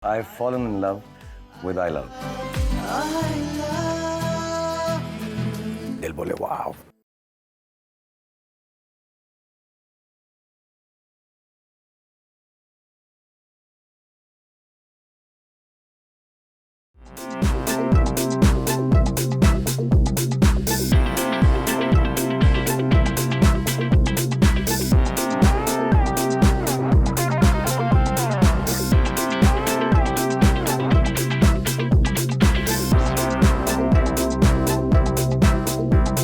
I've fallen in love with I love. दिल बोले वाव.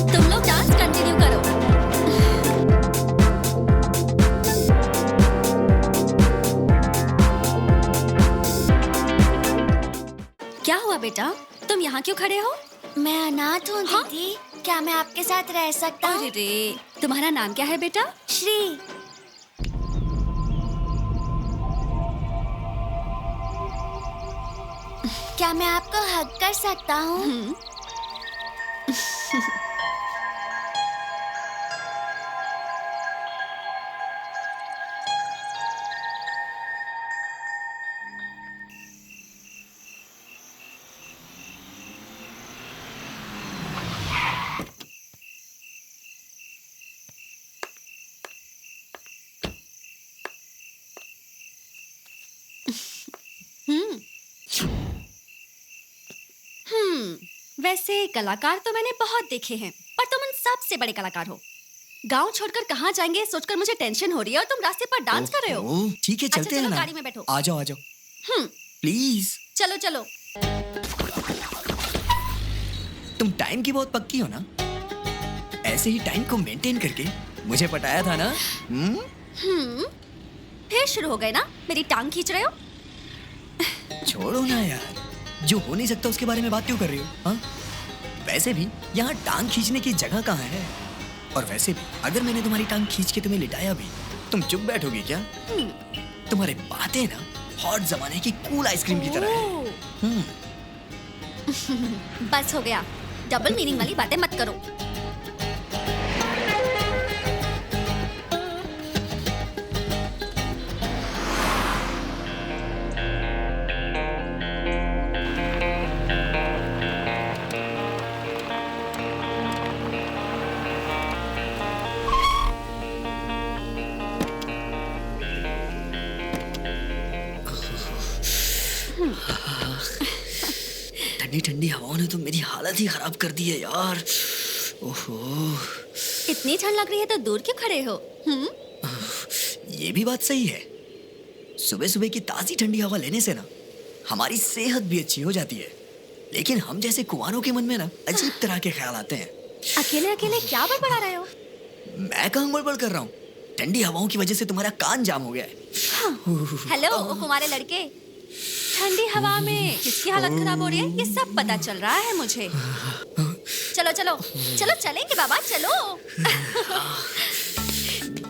तुम लोग डांस कंटिन्यू करो। क्या हुआ बेटा? तुम यहाँ क्यों खड़े हो? मैं अनाथ हूँ हाँ? दीदी। क्या मैं आपके साथ रह सकता अरे हूँ? रे, तुम्हारा नाम क्या है बेटा? श्री। क्या मैं आपको हग कर सकता हूँ? वैसे कलाकार तो मैंने बहुत देखे हैं, पर तुम उन सबसे बड़े कलाकार हो। गांव छोड़कर कहाँ जाएंगे सोचकर मुझे टेंशन हो रही है और तुम रास्ते पर डांस कर रहे हो। ओह, ठीक है, अच्छा, चलते चलो हैं ना। गाड़ी में बैठो। आ जाओ, आ जाओ, हम्म, प्लीज। चलो चलो। तुम टाइम की बहुत पक्की हो ना। ऐसे ही टाइम को मेंटेन करके मुझे पटाया था ना। फिर शुरू हो गए ना, मेरी टांग खींच रहे हो। छोड़ो ना यार, जो हो नहीं सकता उसके बारे में बात क्यों कर रही हो? हाँ? वैसे भी यहाँ टांग खींचने की जगह कहाँ है? और वैसे भी अगर मैंने तुम्हारी टांग खींच के तुम्हें लिटाया भी, तुम चुप बैठोगी क्या? तुम्हारी बातें ना हॉट जमाने की कूल आइसक्रीम की तरह है। ओह, बस हो गया, डबल मीनिंग वाली बातें मत करो। ठंडी ठंडी हवाओं ने तो मेरी हालत ही खराब कर दी है यार। ओहो, इतनी ठंड लग रही है तो दूर क्यों खड़े हो? ये भी बात सही है। सुबह सुबह की ताजी ठंडी हवा लेने से ना हमारी सेहत भी अच्छी हो जाती है। लेकिन हम जैसे कुंवारों के मन में ना अजीब तरह के ख्याल आते हैं। अकेले अकेले क्या बड़बड़ा रहे हो? मैं कहाँ बड़बड़ कर रहा हूँ? ठंडी हवाओं की वजह से तुम्हारा कान जाम हो गया है। हेलो कुमारे लड़के, ठंडी हवा में किसकी हालत खराब हो रही है ये सब पता चल रहा है मुझे। चलो चलो चलो, चलेंगे बाबा, चलो।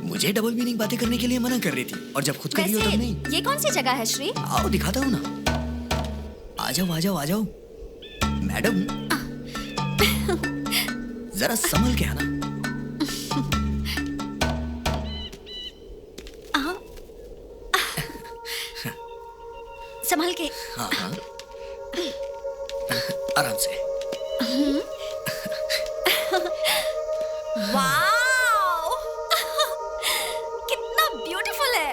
मुझे डबल मीनिंग बातें करने के लिए मना कर रही थी, और जब खुद कर रही हो वैसे तब नहीं। ये कौन सी जगह है श्री? आओ दिखाता हूँ ना। आ जाओ आ जाओ आ जाओ मैडम, जरा संभल के आना। संभल के। हाँ हाँ, आराम से। वाओ, कितना ब्यूटीफुल है।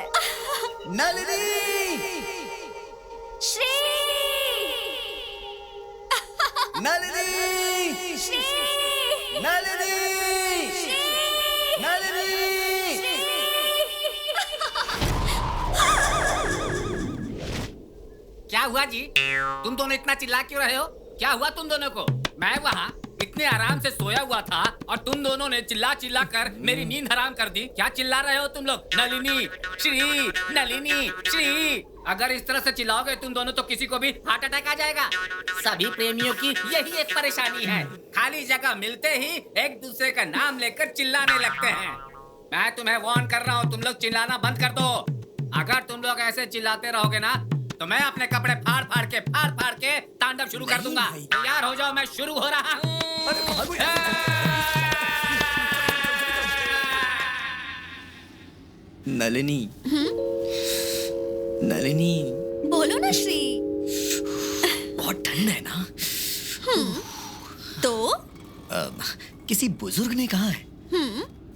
नलिनी, श्री, नलिनी, श्री, नलिनी, नलिनी। क्या हुआ जी? तुम दोनों इतना चिल्ला क्यों रहे हो? क्या हुआ तुम दोनों को? मैं वहाँ इतने आराम से सोया हुआ था और तुम दोनों ने चिल्ला चिल्ला कर मेरी नींद हराम कर दी। क्या चिल्ला रहे हो तुम लोग? नलिनी, श्री, नलिनी, श्री। अगर इस तरह से चिल्लाओगे तुम दोनों तो किसी को भी हार्ट अटैक आ जाएगा। सभी प्रेमियों की यही एक परेशानी है, खाली जगह मिलते ही एक दूसरे का नाम लेकर चिल्लाने लगते हैं। मैं तुम्हें वार्न कर रहा हूँ, तुम लोग चिल्लाना बंद कर दो। अगर तुम लोग ऐसे चिल्लाते रहोगे ना तो मैं अपने कपड़े फाड़ फाड़ के तांडव शुरू कर दूंगा। तैयार हो जाओ, मैं शुरू हो रहा हूँ। नलिनी, नलिनी, बोलो ना श्री। बहुत ठंड है ना। तो किसी बुजुर्ग ने कहा है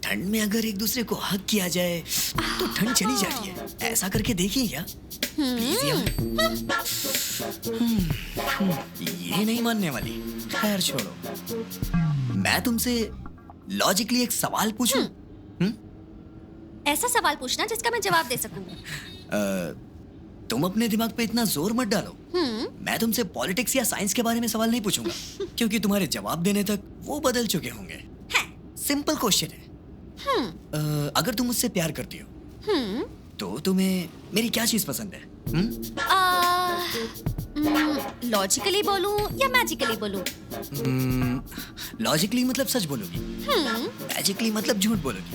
ठंड में अगर एक दूसरे को हग किया जाए तो ठंड चली जाती है। ऐसा करके देखिए क्या प्लीज यार। ये नहीं मानने वाली। खैर छोड़ो, मैं तुमसे लॉजिकली एक सवाल पूछूं? ऐसा सवाल पूछना जिसका मैं जवाब दे सकूं। तुम अपने दिमाग पे इतना जोर मत डालो। मैं तुमसे पॉलिटिक्स या साइंस के बारे में सवाल नहीं पूछूंगा क्योंकि तुम्हारे जवाब देने तक वो बदल चुके होंगे। सिंपल क्वेश्चन है। अगर तुम मुझसे प्यार करती हो तो तुम्हें मेरी क्या चीज पसंद है? लॉजिकली बोलूं या मैजिकली बोलूं? लॉजिकली मतलब सच बोलोगी, मैजिकली मतलब झूठ बोलोगी।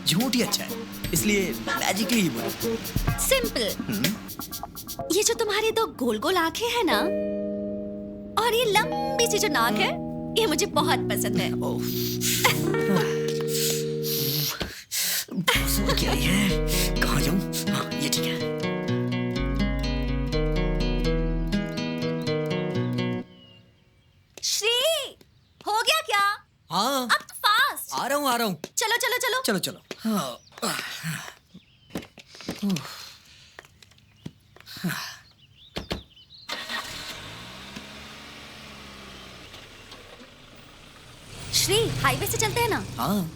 झूठ ही अच्छा है, इसलिए मैजिकली ही बोलो। सिंपल। ये जो तुम्हारी दो गोल गोल आंखें हैं ना, और ये लंबी सी जो नाक है, ये मुझे बहुत पसंद है। क्या है? कहाँ जाऊं? हाँ, ये ठीक है। श्री, हो गया क्या? हाँ, अब तो फास्ट। आ रहा हूँ। चलो चलो चलो। चलो चलो। हाँ। श्री, हाईवे से चलते हैं ना? हाँ।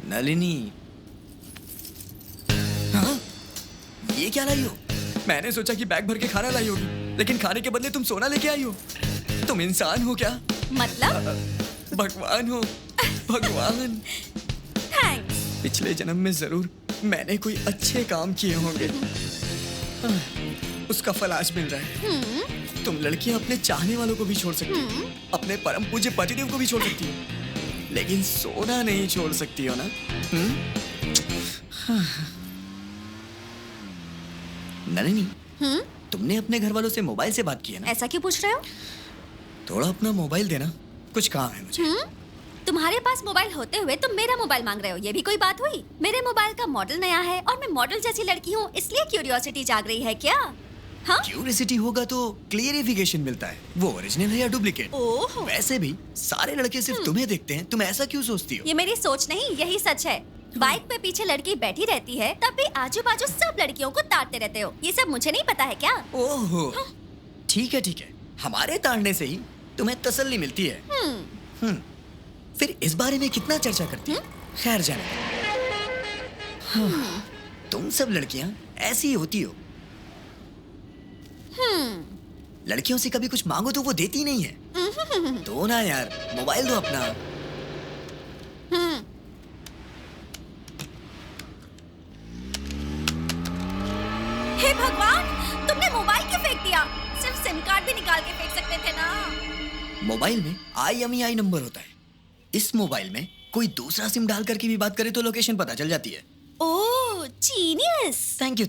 नलिनी, हाँ? ये क्या लाई हो? मैंने सोचा कि बैग भर के खाना लाई होगी, लेकिन खाने के बदले तुम सोना लेके आई हो। तुम इंसान हो क्या? मतलब? भगवान हो, भगवान। थैंक्स। पिछले जन्म में जरूर मैंने कोई अच्छे काम किए होंगे, उसका फल आज मिल रहा है। तुम लड़कियां अपने चाहने वालों को भी छोड़ सकती हो, अपने परम पूज्य पतिदेव को भी छोड़ सकती हो, लेकिन सोना नहीं छोड़ सकती हो ना? नलिनी, तुमने अपने घर वालों से मोबाइल से बात की है ना? ऐसा क्यों पूछ रहे हो? थोड़ा अपना मोबाइल देना, कुछ काम है मुझे। तुम्हारे पास मोबाइल होते हुए तुम मेरा मोबाइल मांग रहे हो, ये भी कोई बात हुई? मेरे मोबाइल का मॉडल नया है और मैं मॉडल जैसी लड़की हूँ, इसलिए क्यूरियोसिटी जाग रही है क्या? हाँ? क्यूरियोसिटी होगा तो क्लियरिफिकेशन मिलता है, वो ओरिजिनल है या डुप्लीकेट। ओह, वैसे भी सारे लड़के सिर्फ तुम्हें देखते हैं, तुम ऐसा क्यों सोचती हो? ये मेरी सोच नहीं, यही सच है। बाइक पे पीछे लड़की बैठी रहती है, तब भी आजू बाजू सब लड़कियों को ताड़ते रहते हो। ये सब मुझे नहीं पता है क्या? ओहो, ठीक है, हमारे ताड़ने से ही तुम्हें तसल्ली मिलती है। फिर इस बारे में कितना चर्चा करती हो? खैर जाने दो। तुम सब लड़कियां ऐसी ही होती हो। लड़कियों से कभी कुछ मांगो तो वो देती नहीं है। दो ना यार, मोबाइल दो अपना। हे भगवान, तुमने मोबाइल क्यों फेंक दिया? सिर्फ सिम कार्ड भी निकाल के फेंक सकते थे ना। मोबाइल में IMEI नंबर होता है। इस मोबाइल में कोई दूसरा सिम डाल करके भी बात करे तो लोकेशन पता चल जाती है। ओह, जीनियस। Thank you.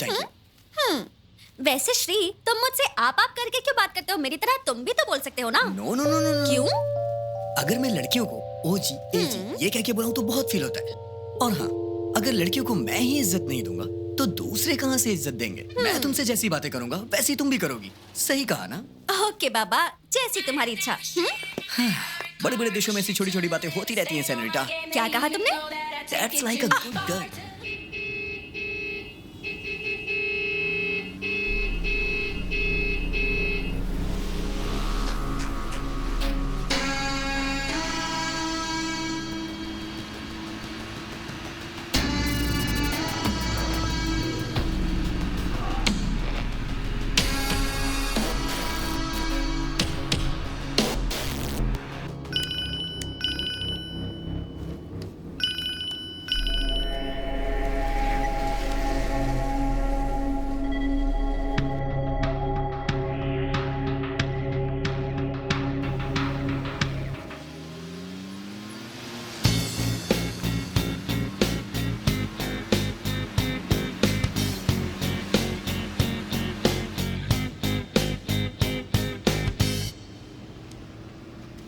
वैसे श्री, तुम मुझसे आप करके क्यों बात करते हो? मेरी तरह तुम भी तो बोल सकते हो ना। नो। क्यों? अगर मैं लड़कियों को ओजी एजी ये कह के बुलाऊं तो बहुत फील होता है। और हाँ, अगर लड़कियों को मैं ही इज्जत नहीं दूंगा तो दूसरे कहाँ से इज्जत देंगे? मैं तुमसे जैसी बातें करूंगा वैसी तुम भी करोगी। सही कहा ना? ओके बाबा, जैसी तुम्हारी इच्छा। बड़े बड़े देशों में ऐसी छोटी छोटी बातें होती रहती हैं सेनोरिटा। क्या कहा तुमने? That's like a good girl.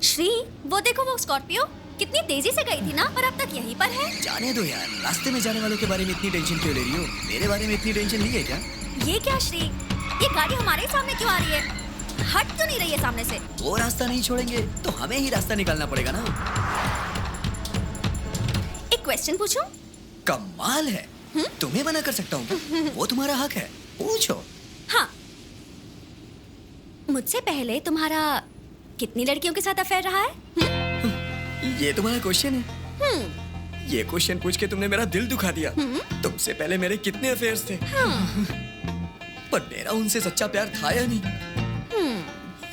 Shri, वो देखो वो स्कॉर्पियो। कितनी तेजी से गई थी ना, और अब तक यहीं पर है। जाने दो यार, रास्ते में जाने वालों के बारे में इतनी टेंशन क्यों ले रही हो? मेरे बारे में इतनी टेंशन नहीं है क्या? ये क्या श्री, ये गाड़ी हमारे सामने क्यों आ रही है? हट क्यों नहीं रही है सामने से? वो रास्ता नहीं छोड़ेंगे तो हमें ही रास्ता निकालना पड़ेगा ना। एक क्वेश्चन पूछूं? कमाल है, तुम्हें मना कर सकता हूँ क्या? वो तुम्हारा हक है, पूछो। हाँ, मुझसे पहले तुम्हारा कितनी लड़कियों के साथ अफेयर रहा है? ये तुम्हारा क्वेश्चन है? ये क्वेश्चन पूछ के तुमने मेरा दिल दुखा दिया। तुमसे पहले मेरे कितने अफेयर्स थे? पर मेरा उनसे सच्चा प्यार था या नहीं,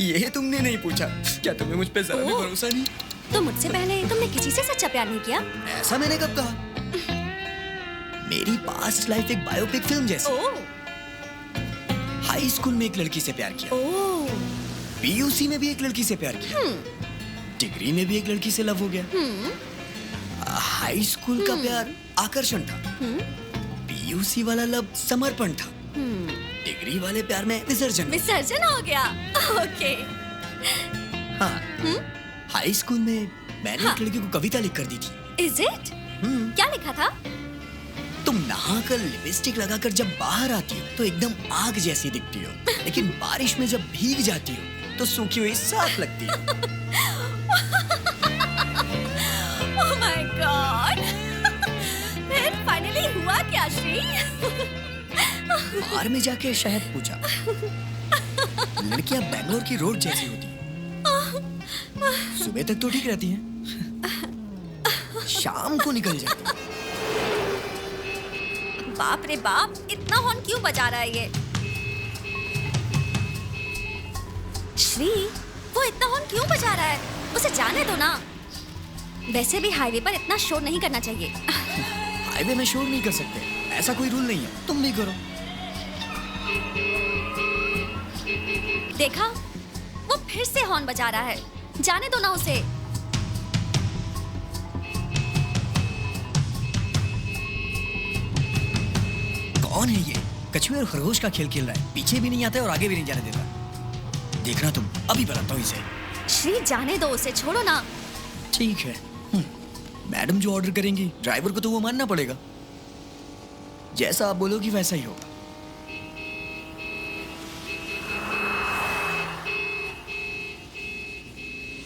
ये तुमने नहीं पूछा। क्या तुम्हें मुझ पे जरा भी भरोसा नहीं? तो मुझसे पहले तुमने किसी से सच्चा प्यार नहीं किया? ऐसा मैंने कब कहा? मेरी पास्ट लाइफ एक बायोपिक फिल्म जैसी। हाई स्कूल में एक लड़की से प्यार किया, पीयूसी में भी एक लड़की से प्यार किया, डिग्री में भी एक लड़की से लव हो गया। हाई स्कूल का प्यार आकर्षण था, पीयूसी वाला लव समर्पण था, डिग्री वाले प्यार में विसर्जन हो गया। ओके। हाँ, हाई स्कूल में मैंने एक लड़की को कविता लिख कर दी थी। Is it? क्या लिखा था? तुम नहाकर लिपस्टिक लगाकर जब बाहर आती हो तो एकदम आग जैसी दिखती हो, लेकिन बारिश में जब भीग जाती हो तो सूखी हुई साफ लगती हो। ओह माय गॉड! फिर फाइनली हुआ क्या श्री? बार में जाके शायद पूछा, लड़कियां बैंगलोर की रोड जैसी होती हैं, सुबह तक तो ठीक रहती हैं, शाम को निकल जाती हैं। बाप रे बाप, इतना हॉर्न क्यों बजा रहा है ये? श्री, वो इतना हॉर्न क्यों बजा रहा है? उसे जाने दो ना। वैसे भी हाईवे पर इतना शोर नहीं करना चाहिए। हाईवे में शोर नहीं कर सकते, ऐसा कोई रूल नहीं है, तुम भी करो। देखा, वो फिर से हॉर्न बजा रहा है। जाने दो ना उसे। कौन है ये? कछुए और खरगोश का खेल खेल रहा है, पीछे भी नहीं आता और आगे भी नहीं जाने देता। देखना तुम, अभी बताता हूँ इसे। श्री, जाने दो उसे, छोड़ो ना। ठीक है, मैडम जो ऑर्डर करेंगी ड्राइवर को तो वो मानना पड़ेगा। जैसा आप बोलोगी वैसा ही होगा।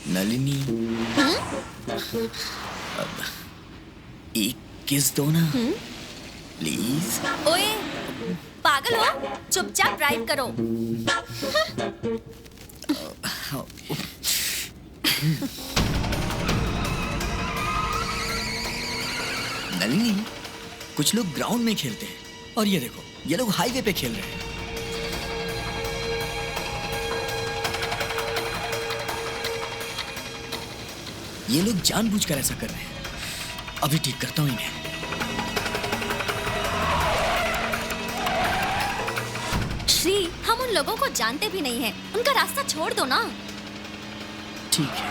नलिनी, अब एक किस दो ना, प्लीज। ओए, पागल हो? चुपचाप ड्राइव करो। नलिनी, कुछ लोग ग्राउंड में खेलते हैं और ये देखो, ये लोग हाईवे पे खेल रहे हैं। ये लोग जानबूझकर ऐसा कर रहे हैं। अभी ठीक करता हूं इन्हें। श्री, हम उन लोगों को जानते भी नहीं हैं। उनका रास्ता छोड़ दो ना। ठीक है।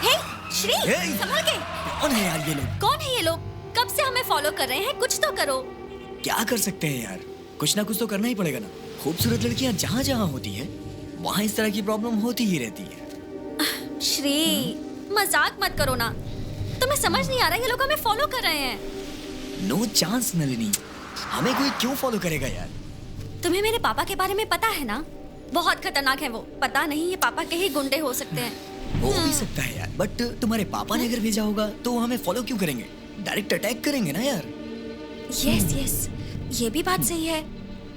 हे, श्री, हे! संभल के। कौन है यार ये लोग? कौन है ये लोग? कब से हमें फॉलो कर रहे हैं? कुछ तो करो। क्या कर सकते हैं यार, कुछ ना कुछ तो करना ही पड़ेगा ना। खूबसूरत लड़कियां जहाँ जहाँ होती हैं, वहाँ इस तरह की प्रॉब्लम होती ही रहती है। श्री, मजाक मत करो ना। तुम्हें समझ नहीं आ रहा ये लोग हमें फॉलो कर रहे हैं। नो चांस नलिनी, हमें कोई क्यों फॉलो करेगा यार? तुम्हें मेरे पापा के बारे में पता है ना? बहुत खतरनाक है वो। पता नहीं ये पापा के ही गुंडे हो सकते हैं। हो भी सकता है यार, बट तुम्हारे पापा ने अगर भेजा होगा तो वो हमें फॉलो क्यों करेंगे? डायरेक्ट अटैक करेंगे ना यार। यस यस, ये भी बात सही है,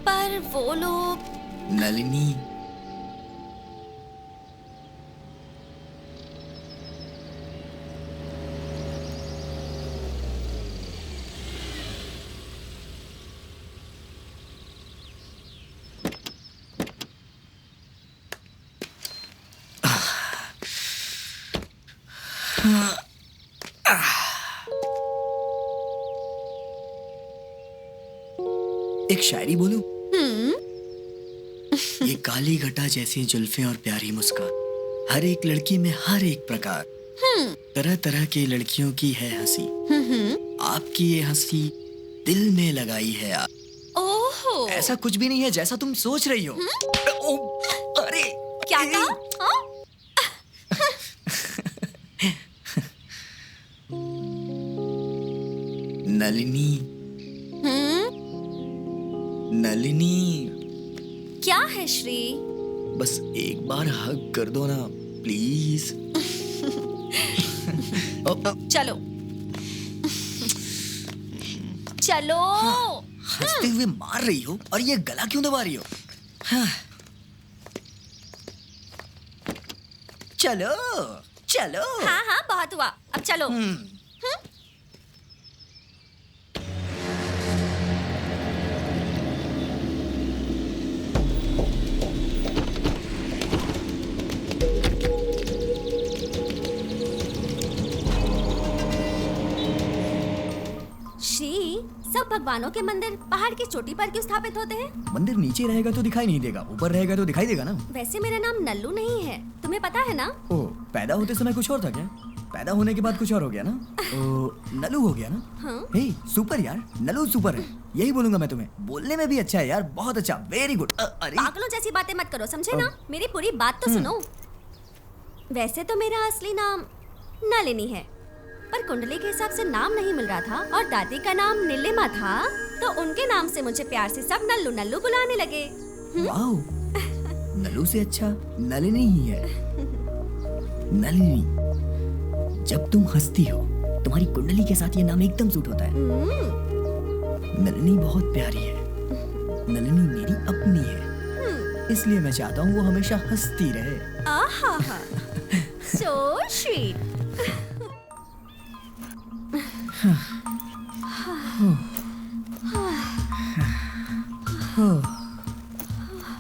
पर वो लोग। नलिनी, एक शायरी बोलूं? ये काली घटा जैसी जुल्फें और प्यारी मुस्कान, हर एक लड़की में हर एक प्रकार, तरह तरह की लड़कियों की है हंसी, आपकी ये हंसी दिल में लगाई है आप। ओहो, ऐसा कुछ भी नहीं है जैसा तुम सोच रही हो। अरे क्या कहा? हाँ? नलिनी, नलिनी, क्या है श्री? बस एक बार हग कर दो ना प्लीज। चलो चलो। हंसते हुए मार रही हो और ये गला क्यों दबा रही हो? हाँ। चलो चलो। हाँ हाँ बहुत हुआ, अब चलो। श्री, सब भगवानों के मंदिर पहाड़ की चोटी पर क्यों स्थापित होते हैं? मंदिर नीचे रहेगा तो दिखाई नहीं देगा, ऊपर रहेगा तो दिखाई देगा ना। वैसे मेरा नाम नल्लू नहीं है, तुम्हें पता है ना? ओ, पैदा होते समय कुछ और था क्या? पैदा होने के बाद कुछ और हो गया ना? ओ, नलू हो गया ना? हाँ? हे, सुपर यार, नलू सुपर है। यही बोलूंगा मैं तुम्हें। बोलने में भी अच्छा है यार, बहुत अच्छा, वेरी गुड। अरे पागलों जैसी बातें मत करो, समझे ना? मेरी पूरी बात तो सुनो। वैसे तो मेरा असली नाम नलिनी है, पर कुंडली के हिसाब से नाम नहीं मिल रहा था और दादी का नाम नीलिमा था, तो उनके नाम से मुझे प्यार से सब नल्लू नल्लू बुलाने लगे। वाओ, नलू से अच्छा नलिनी ही है। नलिनी, जब तुम हंसती हो तुम्हारी कुंडली के साथ ये नाम एकदम सूट होता है। नलिनी बहुत प्यारी है, नलिनी मेरी अपनी है, इसलिए मैं चाहता हूँ वो हमेशा हंसती रहे। आहा, so sweet।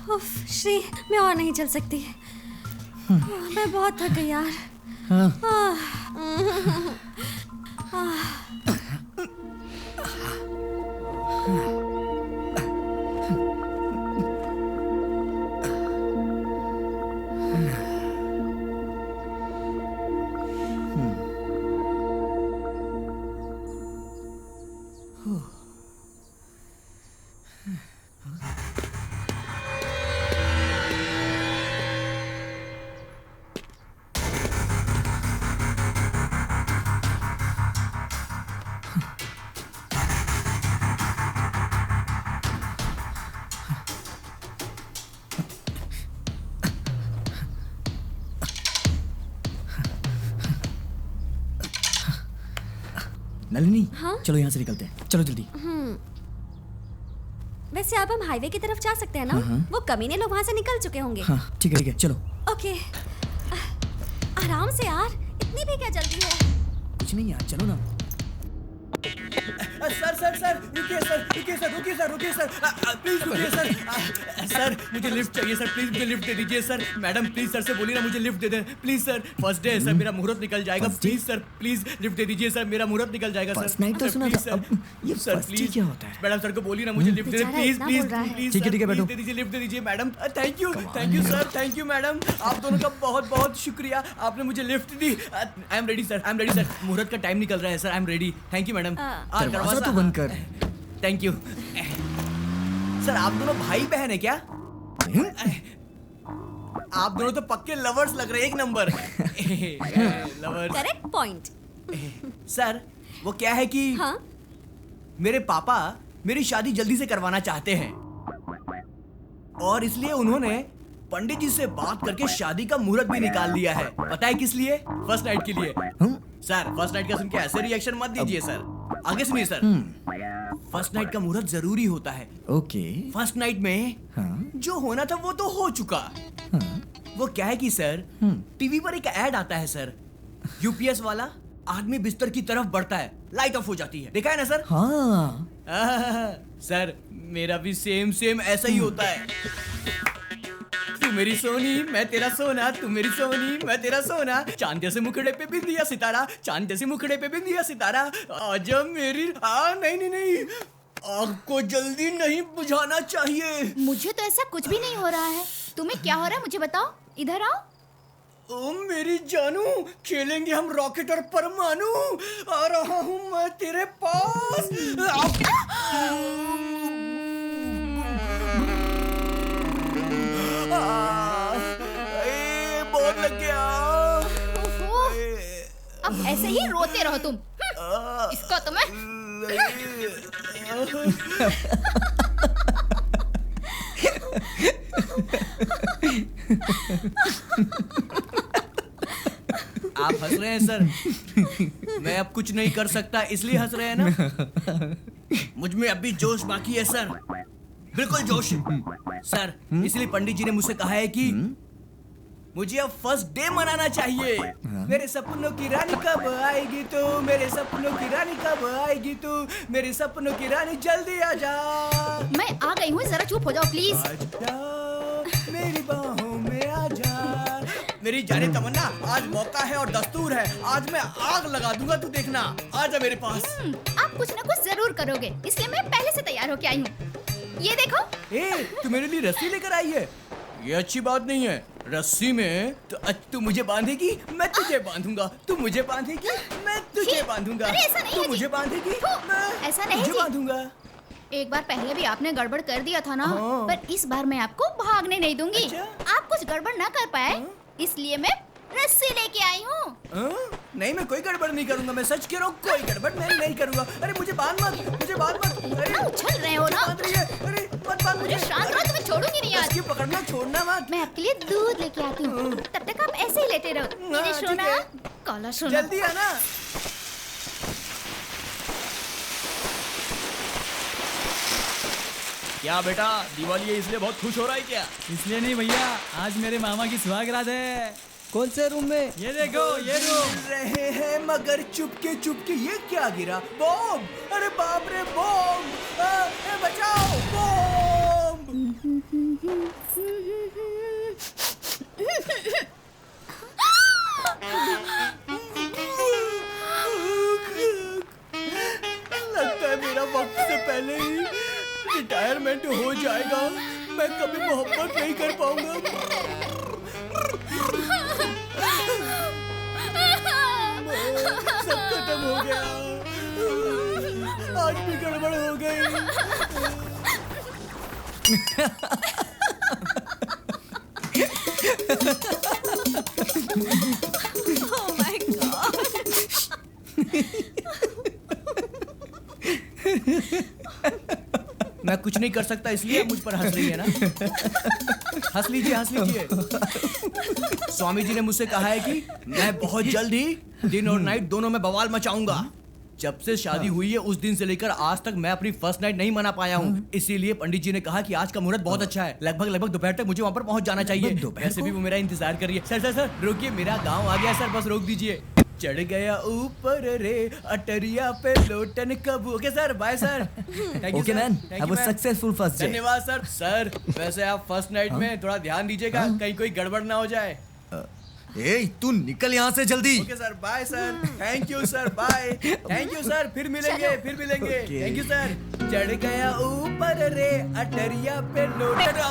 उफ, श्री, मैं और नहीं चल सकती। मैं बहुत थक गई यार। नलिनी, हाँ? चलो यहाँ से निकलते हैं, चलो जल्दी। वैसे अब हम हाईवे की तरफ जा सकते हैं ना? वो कमीने लोग वहाँ से निकल चुके होंगे। हाँ ठीक है, चलो। ओके, आराम से यार, इतनी भी क्या जल्दी है? कुछ नहीं यार, चलो ना। सर रुकिए सर, प्लीज रुकिए सर। सर मुझे लिफ्ट चाहिए सर, प्लीज मुझे लिफ्ट दे दीजिए सर। मैडम प्लीज सर से बोलिए ना मुझे लिफ्ट दे दें प्लीज सर। फर्स्ट डे है सर, मेरा मुहूर्त निकल जाएगा, प्लीज सर, प्लीज लिफ्ट दे दीजिए सर, मेरा मुहूर्त निकल जाएगा सर। फर्स्ट नाइट तो सुना था, अब ये फर्स्ट डे क्या होता है? मैडम सर को बोलिए ना मुझे लिफ्ट दे दें, प्लीज प्लीज प्लीज। ठीक है बैठो। दे दीजिए, लिफ्ट दे दीजिए madam. Thank you sir, thank you madam, आप दोनों का बहुत बहुत शुक्रिया, आपने मुझे lift the. I am ready sir, मुहूर्त का टाइम निकल रहा है sir, I am ready. Thank you madam. दरवाजा तो बंद कर। Thank you sir. आप दोनों भाई बहन है क्या? आप दोनों तो पक्के लवर्स लग रहे हैं, एक number lovers. Correct point. Sir वो क्या है कि हाँ? मेरे पापा मेरी शादी जल्दी से करवाना चाहते हैं और इसलिए उन्होंने पंडित जी से बात करके शादी का मुहूर्त भी निकाल लिया है। पता है किस लिए? फर्स्ट नाइट के लिए। सर फर्स्ट नाइट का सुन के ऐसे रिएक्शन मत दीजिए सर, आगे सुनिए सर। फर्स्ट नाइट का मुहूर्त जरूरी होता है। ओके। फर्स्ट नाइट में जो होना था वो तो हो चुका। वो क्या है कि सर टीवी पर एक ऐड आता है सर, यूपीएस वाला, आदमी बिस्तर की तरफ बढ़ता है, लाइट ऑफ हो जाती है, देखा है ना सर? हाँ। सर मेरा भी सेम ऐसा ही होता है। तू मेरी सोनी मैं तेरा सोना, तू मेरी सोनी मैं तेरा सोना, चांद जैसे मुखड़े पे बिंदिया सितारा, चांद जैसे मुखड़े पे बिंदिया सितारा, आजा मेरी। नहीं, आग को जल्दी नहीं बुझाना चाहिए। मुझे तो ऐसा कुछ भी नहीं हो रहा है। तुम्हें क्या हो रहा है मुझे बताओ, इधर आओ। ओ मेरी जानू, खेलेंगे हम रॉकेट और परमाणु, आ रहा हूँ मैं तेरे पास। बहुत लग गया। अब ऐसे ही रोते रहो तुम। इसको तो मैं आप हंस रहे हैं सर। मैं अब कुछ नहीं कर सकता इसलिए हंस रहे हैं ना। मुझ में अभी जोश बाकी है सर, बिल्कुल जोश। सर इसलिए पंडित जी ने मुझसे कहा है कि मुझे अब फर्स्ट डे मनाना चाहिए। मेरे सपनों की रानी कब आएगी तू, मेरे सपनों की रानी कब आएगी तू, मेरे सपनों की रानी जल्दी आ जा। मैं आ गई हूँ, जरा चुप हो जाओ प्लीज। आजा मेरी बाहों में आजा। मेरी जाने तमन्ना, आज मौका है और दस्तूर है, आज मैं आग लगा दूंगा, तू देखना। आजा मेरे पास। आप कुछ ना कुछ जरूर करोगे, इसलिए मैं पहले से तैयार होके आई हूँ। ये देखो। ए, तू मेरे लिए रस्सी लेकर आई है, ये अच्छी बात नहीं है। रस्सी में तो तू मुझे बांधेगी, मैं तुझे बांधूंगा, तू मुझे बांधेगी, मैं तुझे बांधूंगा, अरे ऐसा नहीं तू है जी। मुझे बांधेगी, मैं ऐसा नहीं तुझे जी। बांधूंगा। एक बार पहले भी आपने गड़बड़ कर दिया था ना, हाँ। पर इस बार मैं आपको भागने नहीं दूंगी। अच्छा? आप कुछ गड़बड़ ना कर पाए, इसलिए मैं रस्सी लेके आई हूँ। नहीं, मैं कोई गड़बड़ नहीं करूंगा, मैं सच कह रहा हूँ, कोई गड़बड़ मैं नहीं करूंगा। अरे मुझे बांध मत, मुझे बांध मत। अरे ना उछल रहे हो ना। बांध रही है, अरे मत बांध मुझे। शांत रहो, तुम्हें छोड़ूंगी नहीं आज। इसकी पकड़ना छोड़ना मत। मैं आपके लिए दूध लेके आती हूँ, तब तक आप ऐसे ही लेटे रहो। मेरे ठीक सोना, है। काला सोना। जल्दी आना। क्या बेटा, दिवाली है इसलिए बहुत खुश हो रहा है क्या? इसलिए नहीं भैया, आज मेरे मामा की सुहागरात है। कौन से रूम में? ये देखो, ये रूम। रहे हैं मगर चुपके चुपके। ये क्या गिरा? बॉम्ब! अरे बाप रे, बॉम्ब! बचाओ, बॉम्ब! लगता है मेरा वक्त से पहले ही रिटायरमेंट हो जाएगा। मैं कभी मोहब्बत नहीं कर पाऊंगा। सब खत्म हो गया, आज भी गड़बड़ हो गई। Oh my God! मैं कुछ नहीं कर सकता इसलिए आप मुझ पर हंस रही है ना। हंस लीजिए, हंस लीजिए। स्वामी जी ने मुझसे कहा है कि मैं बहुत जल्द ही दिन और नाइट दोनों में बवाल मचाऊंगा। जब से शादी हुई है उस दिन से लेकर आज तक मैं अपनी फर्स्ट नाइट नहीं मना पाया हूँ। इसीलिए पंडित जी ने कहा कि आज का मुहूर्त बहुत अच्छा है, लगभग दोपहर तक मुझे वहाँ पर पहुँच जाना चाहिए। वैसे भी वो मेरा इंतजार कर रही है। सर सर सर रुकिए, मेरा गाँव आ गया सर, बस रोक दीजिए। चढ़ गया ऊपर रे अटरिया पे लोटन कब। Okay sir, bye sir. Okay, man. Have a successful first day. धन्यवाद सर। सर वैसे आप फर्स्ट नाइट में थोड़ा ध्यान दीजिएगा, कहीं कोई गड़बड़ ना हो जाए। ए, तू निकल यहाँ से जल्दी। Okay sir, bye sir. Thank you sir, bye. Thank you sir, फिर मिलेंगे, फिर मिलेंगे। Thank you sir. चढ़ गया ऊपर रे अटरिया पे लोटन। मर गया।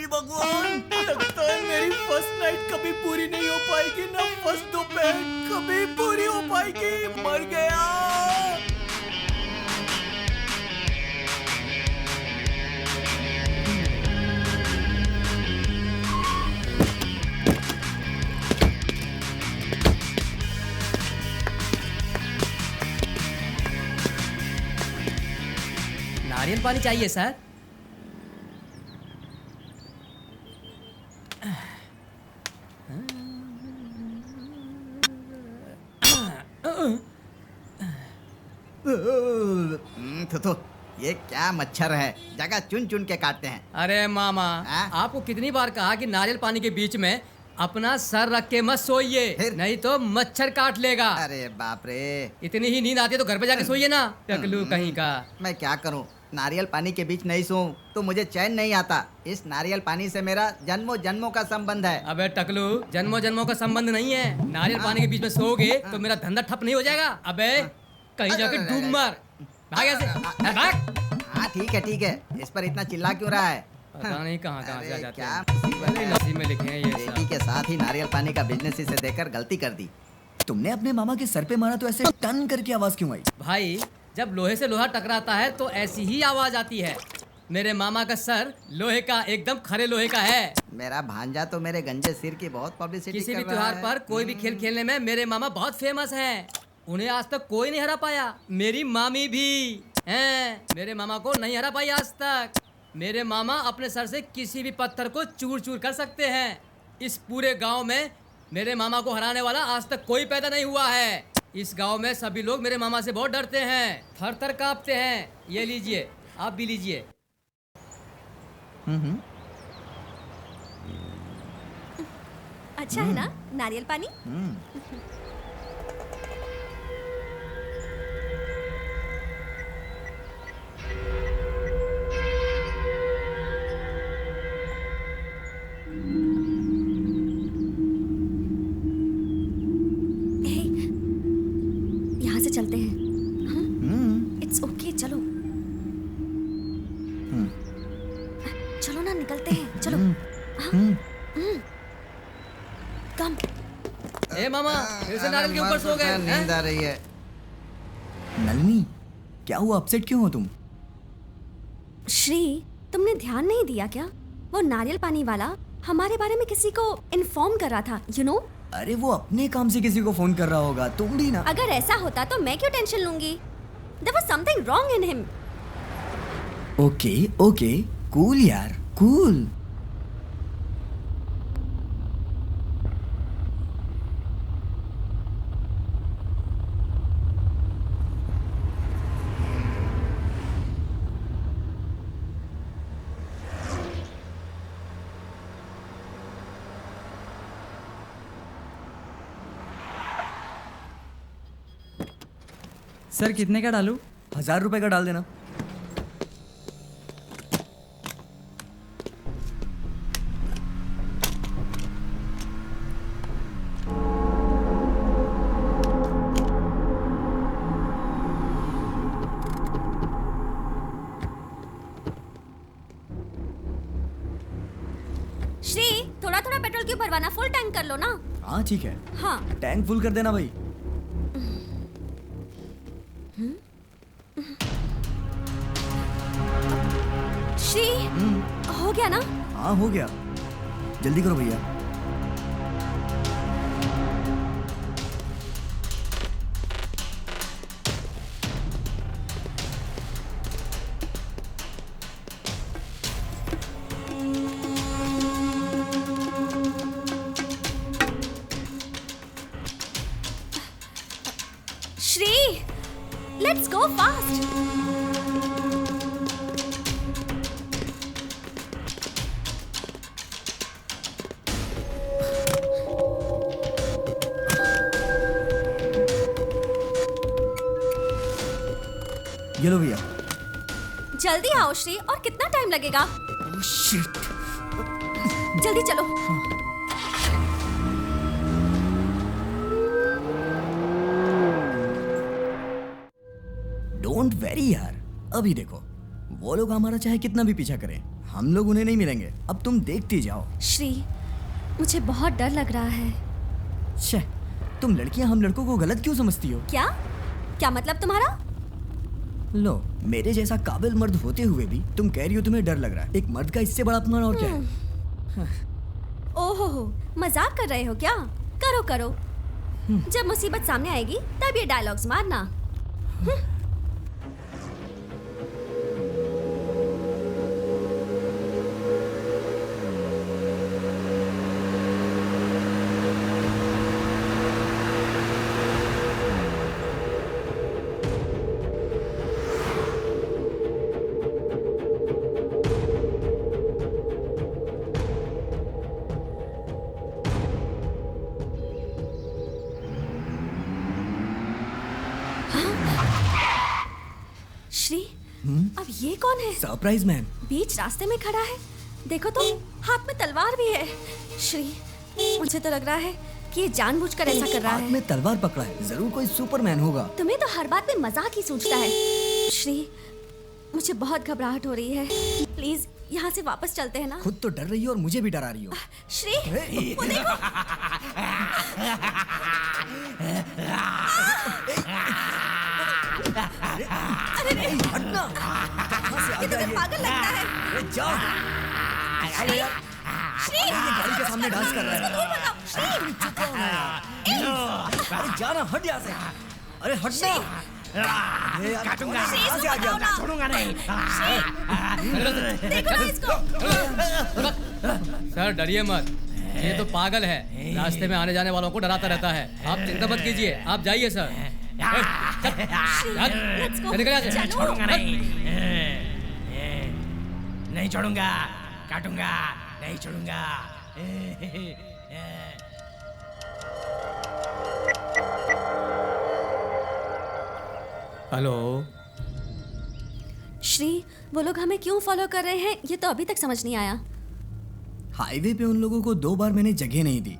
भगवान, लगता है मेरी फर्स्ट नाइट कभी पूरी नहीं हो पाएगी ना, फर्स्ट दोपहर कभी पूरी हो पाएगी। मर गया। नारियल पानी चाहिए सर। तो ये क्या मच्छर है, जगह चुन चुन के काटते हैं। अरे मामा, हाँ? आपको कितनी बार कहा कि नारियल पानी के बीच में अपना सर रख के मत सोइए, फिर? नहीं तो मच्छर काट लेगा। अरे बाप रे, इतनी ही नींद आती है तो घर पे जाके सोइए ना, टकलू कहीं का। मैं क्या करूं, नारियल पानी के बीच नहीं सोऊं तो मुझे चैन नहीं आता। इस नारियल पानी से मेरा जन्मों जन्मों का संबंध है। अबे टकलू, जन्मों जन्मों का संबंध नहीं है। नारियल पानी के बीच में सोओगे तो मेरा धंधा ठप नहीं हो जाएगा। अबे कहीं जाके डूब मर, भाग ऐसे, भाग। हाँ ठीक है, इस पर इतना चिल्ला क्यों रहा है? पता नहीं कहाँ कहाँ अरे से आ जाते क्या हैं। मुसीबत अरे है। नसीब में लिखे हैं ये बेटी सब। के साथ ही नारियल पानी का बिजनेस इसे देकर गलती कर दी। तुमने अपने मामा के सर पे मारा तो ऐसे टन करके आवाज क्यों आई? भाई, जब लोहे से लोहा टकराता है तो ऐसी ही आवाज आती है। मेरे मामा का सर लोहे का, एकदम खरे लोहे का है। मेरा भांजा तो मेरे गंजे सिर की बहुत पब्लिसिटी किसी कर भी रहा त्योहार है। पर कोई भी खेल खेलने में मेरे मामा बहुत फेमस हैं। उन्हें आज तक कोई नहीं हरा पाया। मेरी मामी भी हैं, मेरे मामा को नहीं हरा पाई आज तक। मेरे मामा अपने सर से किसी भी पत्थर को चूर चूर कर सकते हैं। इस पूरे गांव में मेरे मामा को हराने वाला आज तक कोई पैदा नहीं हुआ है। इस गांव में सभी लोग मेरे मामा से बहुत डरते हैं, थर थर कांपते हैं। ये लीजिए, आप भी लीजिए। अच्छा है ना नारियल पानी? हे, यहाँ से चलते हैं। इट्स ओके, चलो। चलो ना, निकलते हैं, चलो। कम। ए मामा, फिर से नारियल के ऊपर सो गए हैं? नींद आ रही है। नलिनी, क्या हुआ? अपसेट क्यों हो तुम? श्री, तुमने ध्यान नहीं दिया क्या? वो नारियल पानी वाला हमारे बारे में किसी को इन्फॉर्म कर रहा था, you know? अरे वो अपने काम से किसी को फोन कर रहा होगा, तुम भी ना। अगर ऐसा होता तो मैं क्यों टेंशन लूंगी? There was something wrong in him. Okay okay, cool यार, कूल। सर कितने का डालूं? 1000 रुपए का डाल देना। श्री, थोड़ा थोड़ा पेट्रोल क्यों भरवाना? फुल टैंक कर लो ना। हाँ ठीक है, हाँ। टैंक फुल कर देना भाई। श्री, हो गया ना? हाँ हो गया, जल्दी करो भैया। Shri, let's go fast. ये लो भैया। जल्दी आओ श्री, और कितना टाइम लगेगा? Oh shit. जल्दी चलो। डोंट वेरी यार, अभी देखो, वो लोग हमारा चाहे कितना भी पीछा करें, हम लोग उन्हें नहीं मिलेंगे। अब तुम देखती जाओ। श्री, मुझे बहुत डर लग रहा है। छे, तुम लड़कियां हम लड़कों को गलत क्यों समझती हो? क्या? क्या मतलब तुम्हारा? लो, मेरे जैसा काबिल मर्द होते हुए भी तुम कह रही हो तुम्हें डर लग रहा है। एक मर्द का इससे बड़ा अपमान और क्या है? ओहो हो, मजाक कर रहे हो क्या? करो करो, जब मुसीबत सामने आएगी तब ये डायलॉग्स मारना। श्री, अब ये कौन है? Surprise man. बीच रास्ते में खड़ा है। देखो तो, हाथ में तलवार भी है। श्री, मुझे तो लग रहा है कि ये जानबूझकर ऐसा कर रहा हाथ है। में तलवार पकड़ा है, जरूर कोई सुपरमैन होगा। तुम्हें तो हर बात में मजाक ही सूझता है। श्री, मुझे बहुत घबराहट हो रही है। प्लीज यहाँ से वापस चलते हैं ना। खुद तो डर रही हो और मुझे भी डरा रही हो। श्री, वो देखो। अरे हटना। कहाँ से आ ये तो गया मैं ये? पागल लगता है। अरे जाओ। अरे यार, श्री, ये गाड़ी के सामने डांस कर रहा इसको दूर है। भगाओ। श्री, चुप रहो ना यार। अरे जाना, हट यहाँ से। अरे हट ना। अरे यार, काटूंगा। कहाँ से आ गया? छोड़ूंगा नहीं। देखो ना इसको। सर डरिए मत, ये तो पागल है, रास्ते में आने जाने वालों को डराता रहता है। आप चिंता मत कीजिए, आप जाइए सर। Let's go. निकल यहाँ से। चलो। छोड़ूंगा नहीं। नहीं छोड़ूंगा, काटूंगा, नहीं छोड़ूंगा। हेलो। श्री, वो लोग हमें क्यों फॉलो कर रहे हैं ये तो अभी तक समझ नहीं आया। हाईवे पे उन लोगों को 2 बार मैंने जगह नहीं दी,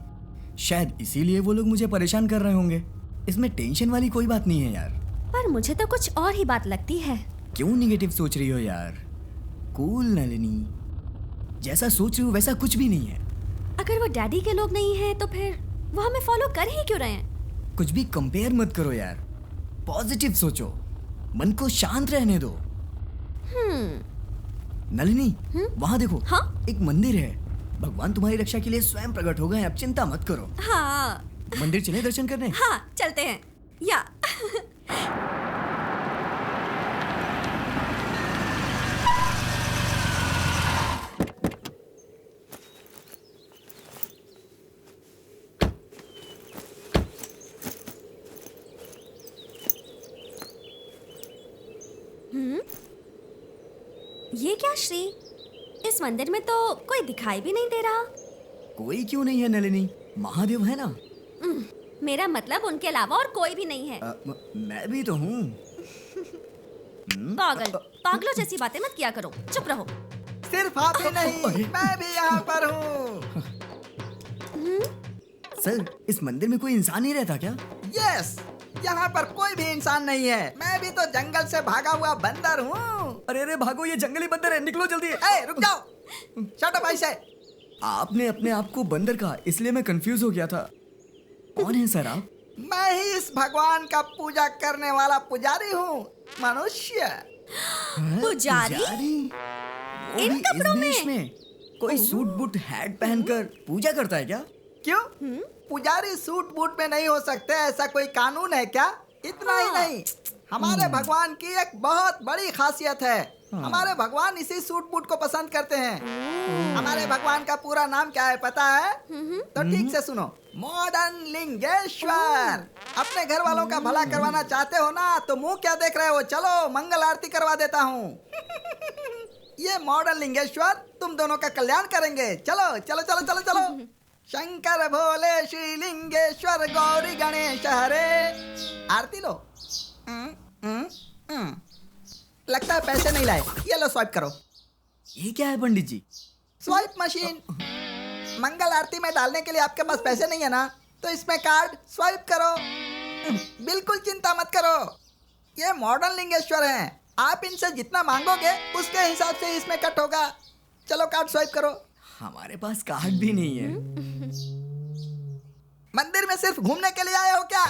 शायद इसीलिए वो लोग मुझे परेशान कर रहे होंगे। इसमें टेंशन वाली कोई बात नहीं है यार। पर मुझे तो कुछ और ही बात लगती है। क्यों निगेटिव सोच रही हो यार? कूल नलिनी, जैसा सोच रही हो वैसा कुछ भी नहीं है। अगर वो डैडी के लोग नहीं हैं तो फिर वो हमें फॉलो कर ही क्यों रहे हैं? कुछ भी कंपेयर मत करो यार, पॉजिटिव सोचो, मन को शांत रहने दो। नलिनी, वहाँ देखो। हाँ? एक मंदिर है, भगवान तुम्हारी रक्षा के लिए स्वयं प्रकट हो गए हैं, अब चिंता मत करो। हाँ मंदिर चले दर्शन करने? हाँ चलते हैं। या ये क्या श्री? इस मंदिर में तो कोई दिखाई भी नहीं दे रहा। कोई क्यों नहीं है नलिनी, महादेव है ना। मेरा मतलब उनके अलावा और कोई भी नहीं है। मैं भी तो हूँ। पागलों जैसी बातें मत किया करो, चुप रहो। सिर्फ आप ही नहीं, मैं भी यहाँ पर हूँ। सर, इस मंदिर में कोई इंसान नहीं रहता क्या? यस, यहाँ पर कोई भी इंसान नहीं है। मैं भी तो जंगल से भागा हुआ बंदर हूँ। अरे अरे भागो, ये जंगली बंदर है, निकलो जल्दी। ए, रुक जाओ, शट अप ऐसे। आपने अपने आप को बंदर कहा, इसलिए मैं कंफ्यूज हो गया था। कौन है सर आप? मैं ही इस भगवान का पूजा करने वाला पुजारी हूँ, मनुष्य। पुजारी? वो इन भी कपड़ों इस देश में कोई सूट बूट हैट पहनकर पूजा करता है क्या? क्यों? पुजारी सूट बूट में नहीं हो सकते, ऐसा कोई कानून है क्या? इतना ही नहीं, हमारे भगवान की एक बहुत बड़ी खासियत है। हमारे भगवान इसी सूट बूट को पसंद करते हैं। हमारे भगवान का पूरा नाम क्या है पता है? तो ठीक से सुनो, मॉडर्न लिंगेश्वर। अपने घर वालों का भला करवाना चाहते हो ना, तो मुंह क्या देख रहे हो, चलो मंगल आरती करवा देता हूँ। ये मॉडर्न लिंगेश्वर तुम दोनों का कल्याण करेंगे। चलो चलो चलो चलो चलो। शंकर भोले श्री लिंगेश्वर गौरी गणेश हरे। आरती लो। लगता है पैसे नहीं लाए, ये लो स्वाइप करो। ये क्या है पंडित जी? Swipe machine. मंगल आरती में डालने के लिए आपके पास पैसे नहीं है ना, तो इसमें कार्ड स्वाइप करो। बिल्कुल चिंता मत करो, ये मॉडर्न लिंगेश्वर हैं। आप इनसे जितना मांगोगे उसके हिसाब से इसमें कट होगा। चलो कार्ड स्वाइप करो। हमारे पास कार्ड भी नहीं है। मंदिर में सिर्फ घूमने के लिए आए हो क्या?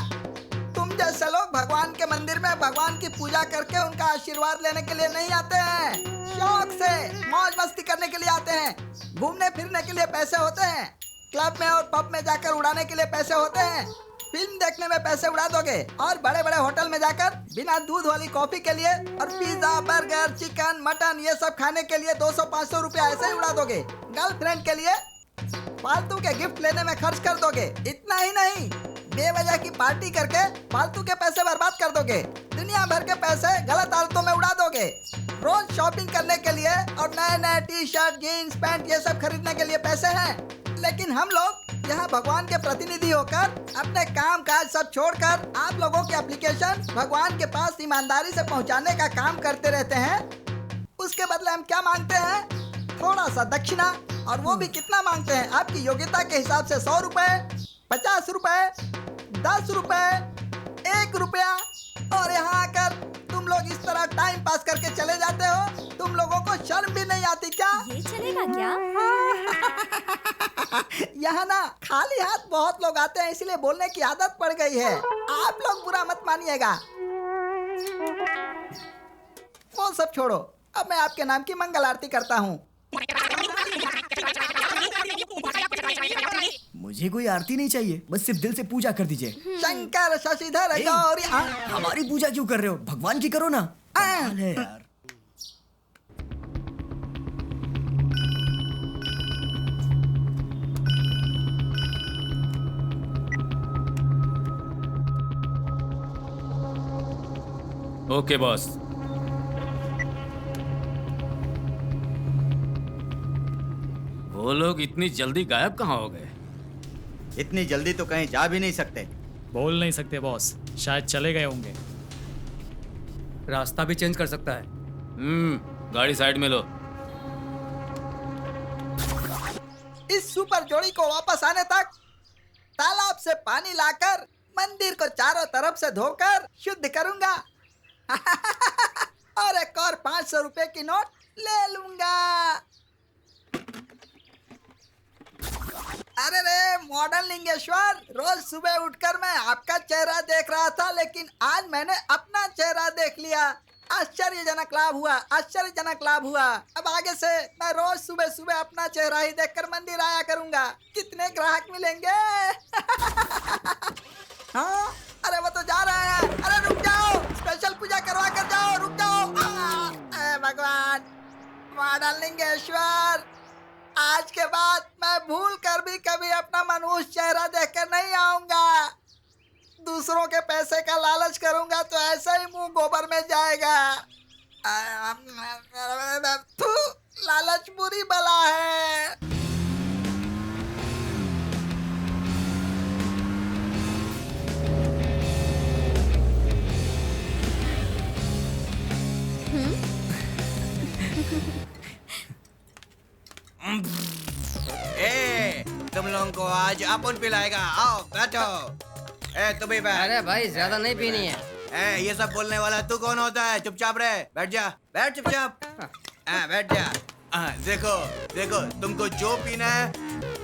तुम जैसे लोग भगवान के मंदिर में भगवान की पूजा करके उनका आशीर्वाद लेने के लिए नहीं आते हैं, शौक से मौज मस्ती करने के लिए आते हैं। घूमने फिरने के लिए पैसे होते हैं, क्लब में और पब में जाकर उड़ाने के लिए पैसे होते हैं, फिल्म देखने में पैसे उड़ा दोगे, और बड़े बड़े होटल में जाकर बिना दूध वाली कॉफी के लिए और पिज्जा बर्गर चिकन मटन ये सब खाने के लिए 200-500 रुपया ऐसे ही उड़ा दोगे। गर्लफ्रेंड के लिए फालतू के गिफ्ट लेने में खर्च कर दोगे। इतना ही नहीं, बेवजह की पार्टी करके फालतू के पैसे बर्बाद कर दोगे। दुनिया भर के पैसे गलत आदतों में उड़ा दोगे। रोज शॉपिंग करने के लिए और नए नए टी शर्ट जीन्स पैंट ये सब खरीदने के लिए पैसे हैं, लेकिन हम लोग यहाँ भगवान के प्रतिनिधि होकर अपने काम काज सब छोड़कर आप लोगों के एप्लीकेशन भगवान के पास ईमानदारी से पहुँचाने का काम करते रहते हैं। उसके बदले हम क्या मांगते हैं? थोड़ा सा दक्षिणा, और वो भी कितना मांगते हैं? आपकी योग्यता के हिसाब से 100 रुपए, 50 रुपए, 10 रुपए, 1 रुपया। और यहाँ आकर तुम लोग इस तरह टाइम पास करके चले जाते हो। तुम लोगों को शर्म भी नहीं आती क्या? ये चलेगा क्या? यहाँ ना खाली हाथ बहुत लोग आते हैं, इसलिए बोलने की आदत पड़ गई है। आप लोग बुरा मत मानिएगा। वो सब छोड़ो, अब मैं आपके नाम की मंगल आरती करता हूँ। मुझे कोई आरती नहीं चाहिए, बस सिर्फ दिल से पूजा कर दीजिए। शंकर शशिधर गौरी। हमारी पूजा क्यों कर रहे हो? भगवान की करो ना। कमाल है यार। Okay boss. वो लोग इतनी जल्दी गायब कहाँ हो गए? इतनी जल्दी तो कहीं जा भी नहीं सकते। बोल नहीं सकते बॉस, शायद चले गए होंगे। रास्ता भी चेंज कर सकता है। गाड़ी साइड में लो। इस सुपर जोड़ी को वापस आने तक तालाब से पानी लाकर मंदिर को चारों तरफ से धोकर शुद्ध करूंगा। और एक और 500 रुपए की नोट ले लूंगा। अरे रे मॉडर्न लिंगेश्वर, रोज सुबह उठकर मैं आपका चेहरा देख रहा था, लेकिन आज मैंने अपना चेहरा देख लिया। आश्चर्यजनक लाभ हुआ, आश्चर्यजनक लाभ हुआ। अब आगे से मैं रोज सुबह सुबह अपना चेहरा ही देखकर मंदिर आया करूंगा। कितने ग्राहक मिलेंगे। हाँ, अरे वो तो जा रहे हैं। अरे रुक जाओ, स्पेशल पूजा करवा कर जाओ, रुक जाओ। भगवान मॉडर्न लिंगेश्वर, आज के बाद मैं भूल कर भी कभी अपना मनुष्य चेहरा देखकर नहीं आऊंगा। दूसरों के पैसे का लालच करूंगा तो ऐसे ही मुंह गोबर में जाएगा। थू, लालच बुरी बला है। ए, तुम लोगों को आज अपन पिलाएगा। आओ बैठो। ए तुम भी बैठ। अरे भाई ज्यादा नहीं पीनी है। ए ये सब बोलने वाला तू कौन होता है? चुपचाप रहे, बैठ जा, बैठ चुपचाप। बैठ जा। देखो देखो, तुमको जो पीना है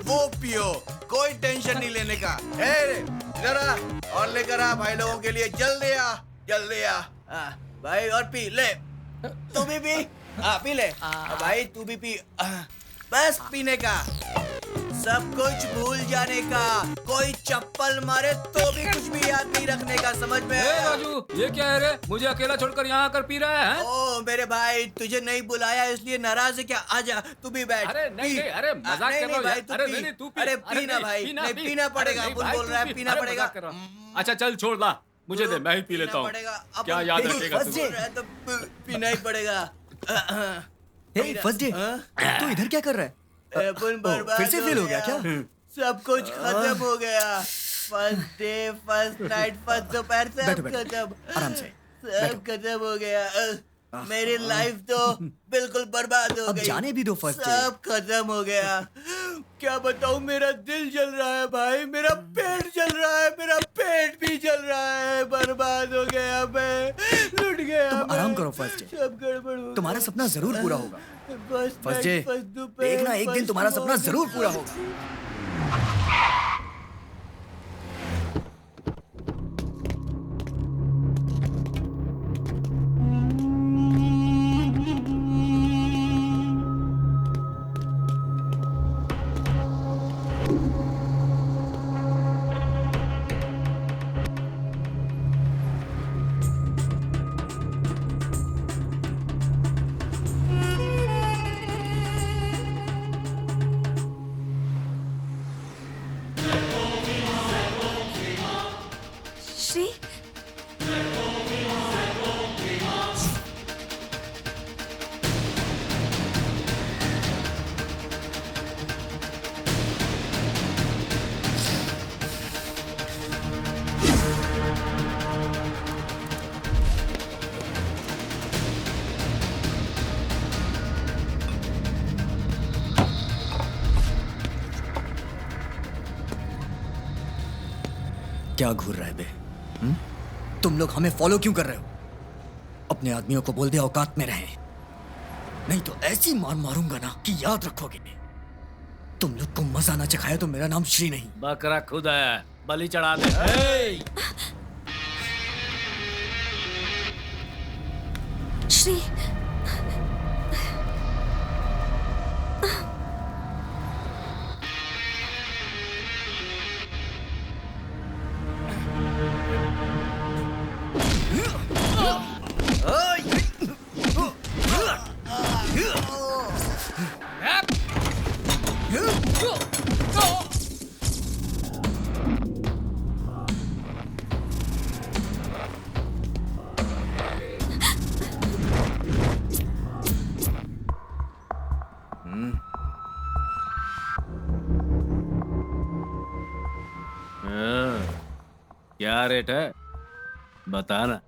वो पियो, कोई टेंशन नहीं लेने का। ए जरा और लेकर आ भाई लोगों के लिए, जल्दी आ जल्दी आ। भाई और पी ले, तू भी पी। पी ले भाई, तू भी पी। बस पीने का, सब कुछ भूल जाने का, कोई चप्पल मारे तो भी कुछ भी याद नहीं रखने का, समझ में? राजू, ये क्या है रे? मुझे अकेला छोड़कर यहाँ आकर पी रहा है? ओ मेरे भाई, तुझे नहीं बुलाया इसलिए नाराज है क्या? आजा तू भी बैठ। अरे नहीं, नहीं, अरे मजाक कर रहा हूँ भाई, अरे नहीं, तू पी। अरे पीना भाई, नहीं पीना पड़ेगा, अपन बोल रहा है पीना पड़ेगा। अच्छा चल छोड़ ला, मुझे दे, मैं ही पी लेता हूँ। क्या याद रखेगा तो पीना ही पड़ेगा। फर्स्ट डे, तू इधर क्या कर रहा है? फिर से फेल हो गया क्या? सब कुछ खत्म हो गया। First day, first night, first दोपहर, सब खत्म। आराम से सब खत्म हो गया। मेरी लाइफ तो बिल्कुल बर्बाद हो गई। अब जाने भी दो फर्स्ट डे। सब खत्म हो गया। क्या बताऊं, मेरा दिल जल रहा है भाई, मेरा पेट जल रहा है, मेरा पेट भी जल रहा है। बर्बाद हो गया मैं, लुट गया। तुम आराम करो फर्स्ट डे, सब गड़बड़ हो, तुम्हारा सपना जरूर पूरा होगा। फर्स्ट डे, दोपहर, देखना एक दिन तुम्हारा सपना जरूर पूरा होगा। श्री, क्या घूर रहा है बे? तुम लोग हमें फॉलो क्यों कर रहे हो? अपने आदमियों को बोल दे औकात में रहें, नहीं तो ऐसी मार मारूंगा ना कि याद रखोगे। तुम लोग को मजा ना चखाया तो मेरा नाम श्री नहीं। बकरा खुद आया है, बलि चढ़ा दे। श्री, क्या रेट है बताना।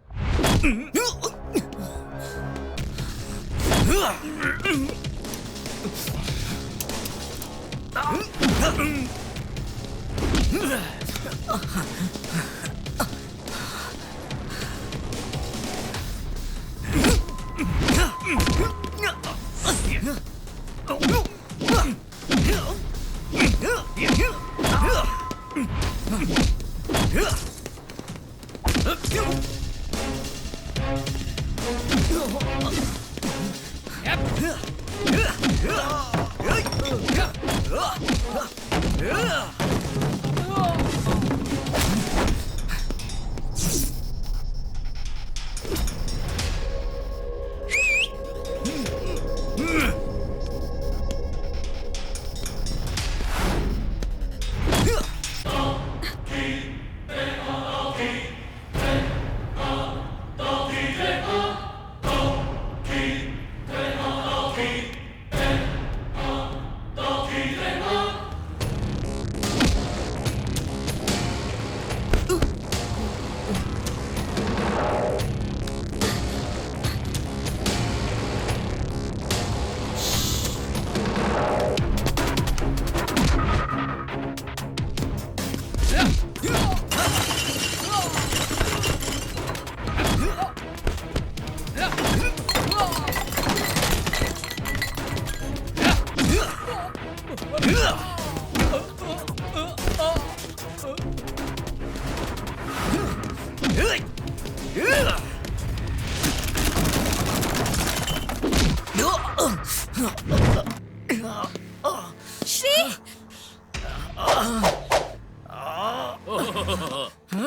श्री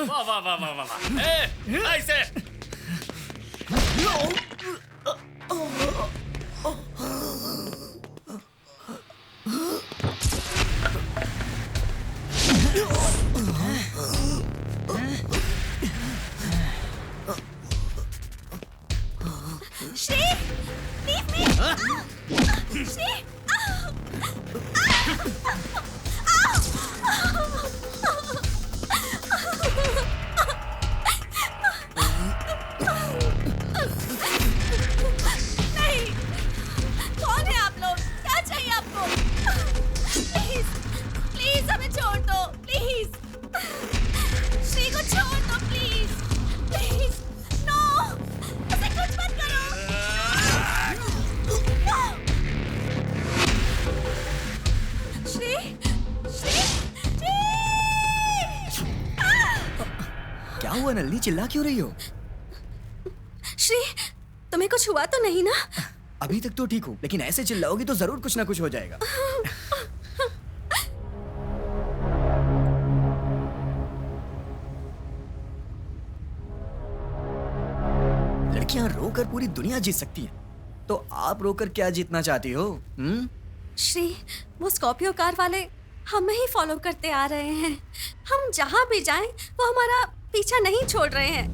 वाह वाह वाह वाह वाह। ऐसे श्री leave me! श्री नहीं, कौन है आप लोग? क्या चाहिए आपको? प्लीज प्लीज हमें छोड़ दो प्लीज। श्री को छोड़ दो प्लीज प्लीज। नो, उसे कुछ मत करो। श्री श्री श्री क्या हुआ नलिनी, चिल्ला क्यों रही हो? श्री, तुम्हें कुछ हुआ तो नहीं ना? अभी तक तो ठीक हूँ, लेकिन ऐसे चिल्लाओगी तो जरूर कुछ ना कुछ हो जाएगा। लड़कियां रोकर पूरी दुनिया जीत सकती हैं, तो आप रोकर क्या जीतना चाहती हो? श्री, वो स्कॉर्पियो कार वाले हमें ही फॉलो करते आ रहे हैं। हम जहां भी जाएं वो हमारा पीछा नहीं छोड़ रहे हैं।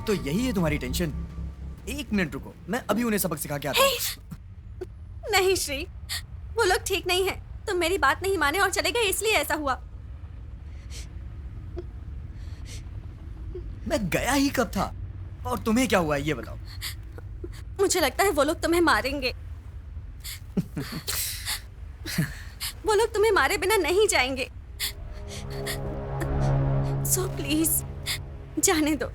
तो यही है तुम्हारी टेंशन? एक मिनट रुको, मैं अभी उन्हें सबक सिखा के आता हूँ। नहीं श्री, वो लोग ठीक नहीं है। तुम मेरी बात नहीं माने और चले गए, इसलिए ऐसा हुआ। मैं गया ही कब था और तुम्हें क्या हुआ ये बताओ। मुझे लगता है वो लोग तुम्हें मारेंगे। वो लोग तुम्हें मारे बिना नहीं जाएंगे। सो प्लीज जाने दो।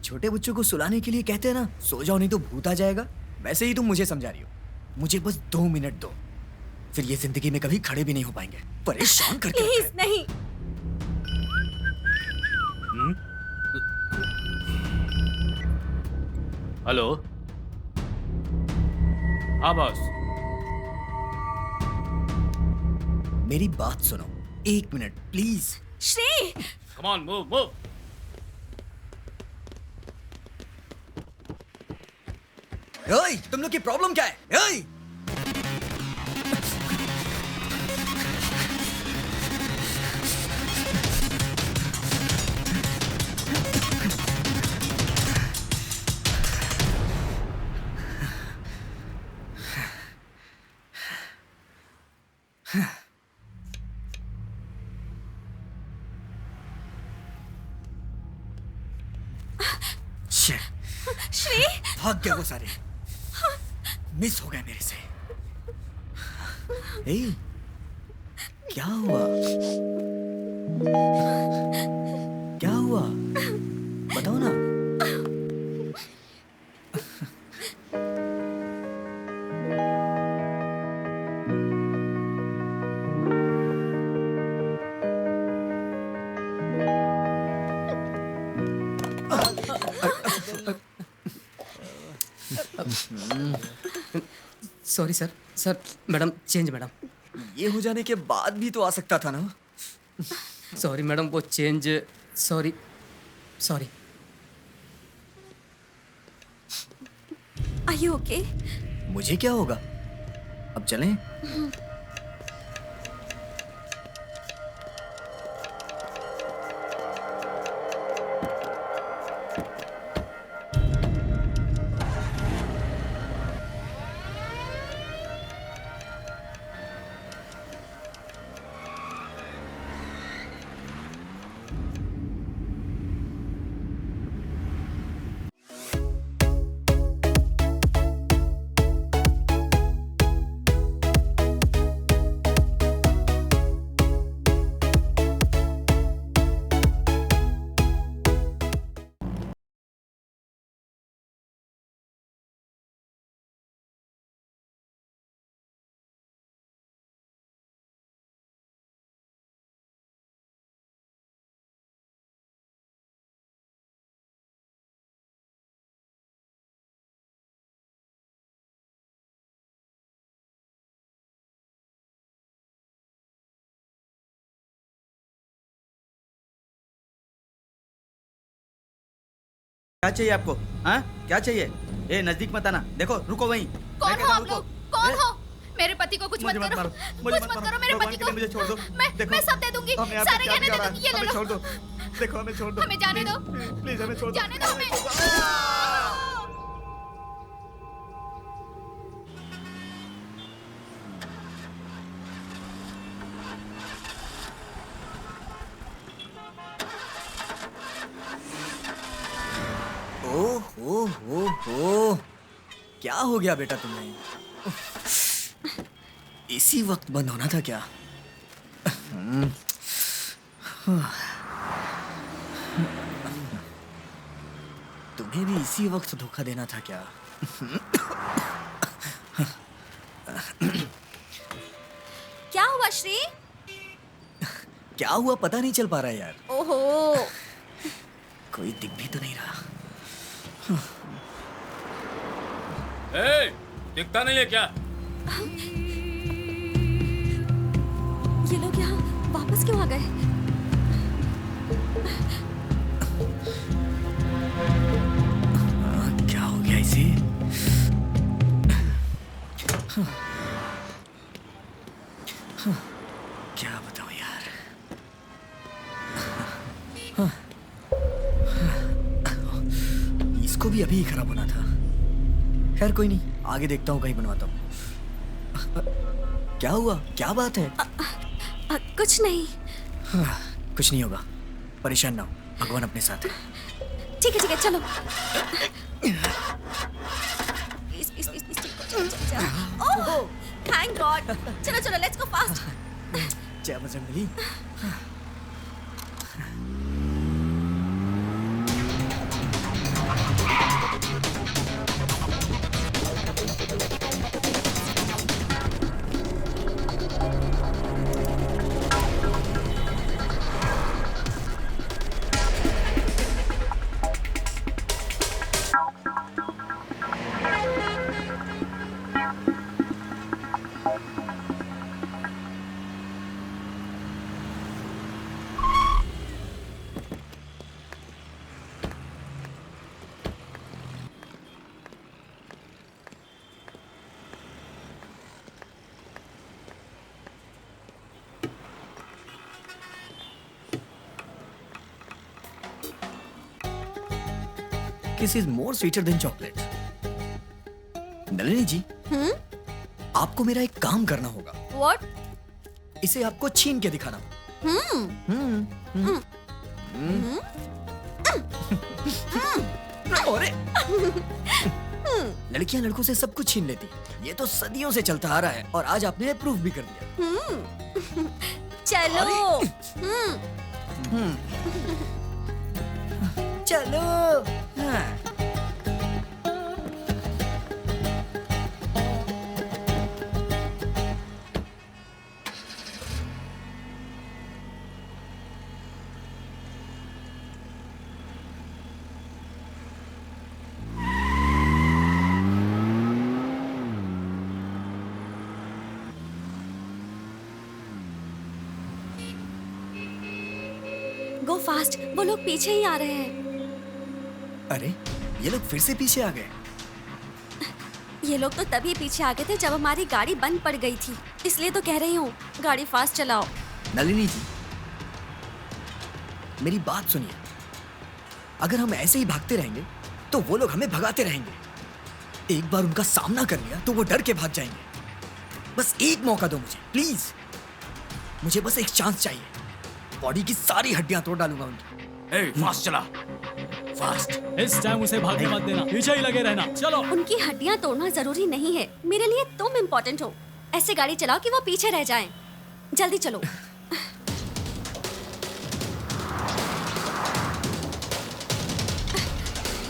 छोटे बच्चों को सुलाने के लिए कहते हैं ना, सो जाओ नहीं तो भूत आ जाएगा। वैसे ही तुम मुझे समझा रही हो। मुझे बस 2 मिनट दो, फिर ये जिंदगी में कभी खड़े भी नहीं हो पाएंगे। परेशान करके प्लीज नहीं। हेलो, हाँ बॉस। मेरी बात सुनो, 1 minute please. Shri, come on, move move. ओए, तुम लोग की प्रॉब्लम क्या है? ओए! Shit, श्री भाग गए वो सारे, मिस हो गए मेरे से। ए, क्या हुआ? क्या हुआ? बताओ ना। Sorry sir, sir madam change madam. ये हो जाने के बाद भी तो आ सकता था ना। सॉरी मैडम वो change, sorry sorry. Are you okay? मुझे क्या होगा? अब चलें? क्या चाहिए आपको? हाँ, क्या चाहिए? ए, नजदीक मत आना। देखो, रुको वहीं। कौन हो आप लोग? कौन हो? मेरे पति को कुछ मत करो। कुछ मत करो मेरे पति को। मुझे छोड़ दो। मैं सब दे दूंगी। सारे गहने दे दूंगी। ये ले लो। छोड़ दो। देखो, हमें छोड़ दो। हमें जाने दो। प्लीज हमें छोड़ दो। जाने दो हमें। ओह, क्या हो गया बेटा तुम्हें? इसी वक्त बंद होना था क्या? तुम्हें भी इसी वक्त धोखा देना था क्या? क्या हुआ श्री? क्या हुआ पता नहीं चल पा रहा है यार। ओहो, कोई दिख भी तो नहीं रहा। ए, दिखता नहीं है क्या? ये लोग यहाँ वापस क्यों आ गए? क्या हो गया इसे? क्या बताऊं यार। इसको भी अभी ही खराब होना था। खैर कोई नहीं, आगे देखता हूँ, कहीं बनवाता हूँ। क्या हुआ? क्या बात है? कुछ नहीं। कुछ नहीं होगा, परेशान ना हो, भगवान अपने साथ है। ठीक है चलो। प्लीज चलो। ओह, थैंक गॉड। चलो लेट्स गो फास्ट। क्या मजा मिली? Kiss is more sweeter than chocolate. Nalini जी, आपको मेरा एक काम करना होगा। What? इसे आपको छीन के दिखाना। अरे लड़कियां लड़कों से सब कुछ छीन लेती, ये तो सदियों से चलता आ रहा है और आज आपने प्रूफ भी कर दिया। चलो। चलो। हाँ। गो फास्ट, वो लोग पीछे ही आ रहे हैं। अरे ये लोग फिर से पीछे आ गए। ये लोग तो तभी पीछे आ गए थे जब हमारी गाड़ी बंद पड़ गई थी, इसलिए तो कह रही हूँ गाड़ी फास्ट चलाओ। नलिनी जी, मेरी बात सुनिए। अगर हम ऐसे ही भागते रहेंगे तो वो लोग हमें भगाते रहेंगे। एक बार उनका सामना कर लिया तो वो डर के भाग जाएंगे। बस एक मौका दो मुझे, प्लीज। मुझे बस एक चांस चाहिए। बॉडी की सारी हड्डियां तोड़ डालूंगा उनकी। ए, फास्ट चला, फास्ट। इस टाइम उसे भागने मत देना, पीछे ही लगे रहना। चलो। उनकी हड्डियां तोड़ना जरूरी नहीं है, मेरे लिए तुम इम्पोर्टेंट हो। ऐसे गाड़ी चलाओ कि वो पीछे रह जाएं। जल्दी चलो।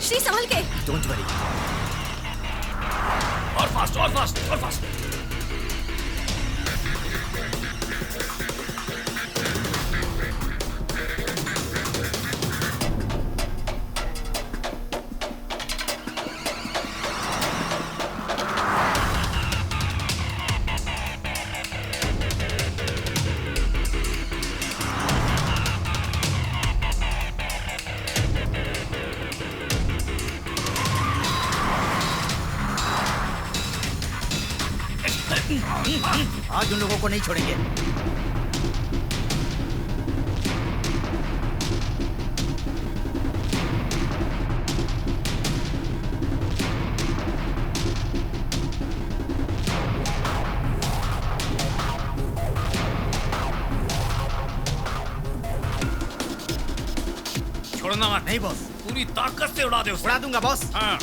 श्री संभल के। Don't worry. और फास्ट, और फास्ट, और फास्ट। आज उन लोगों को नहीं छोड़ेंगे। छोड़ना मत। नहीं बॉस। पूरी ताकत से उड़ा दे उसे। उड़ा दूंगा बॉस। हाँ।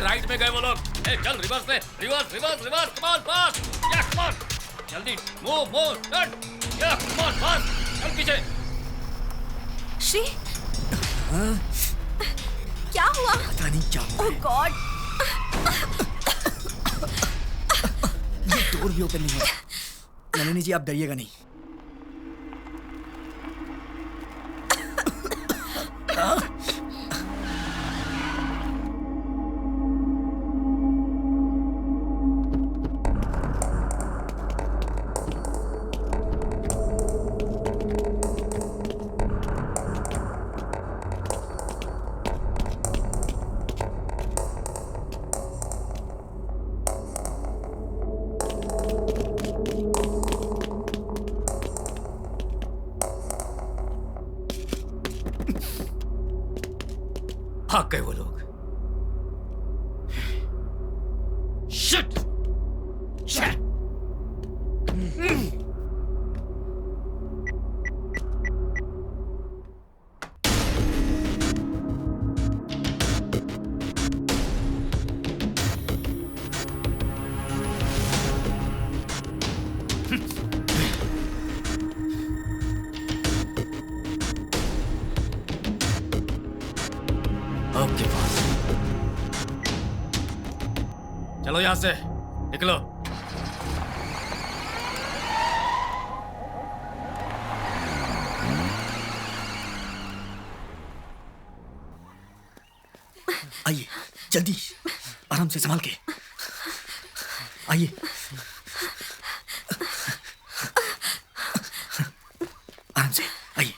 राइट में गए वो लोग। ए, चल रिवर्स से, reverse reverse reverse, come on fast, या कम ऑन, जल्दी मूव मूव, टर्न, या कम ऑन फास्ट, चल पीछे। श्री, क्या हुआ? पता नहीं क्या हुआ। ओह गॉड, ये डोर भी ओपन नहीं है। नलिनी जी, आप डरिएगा नहीं। भाग गए वो लोग। शिट! शिट! ओके बॉस, चलो यहां से निकलो। आइए, जल्दी, आराम से संभाल के आइए। आराम से आइए।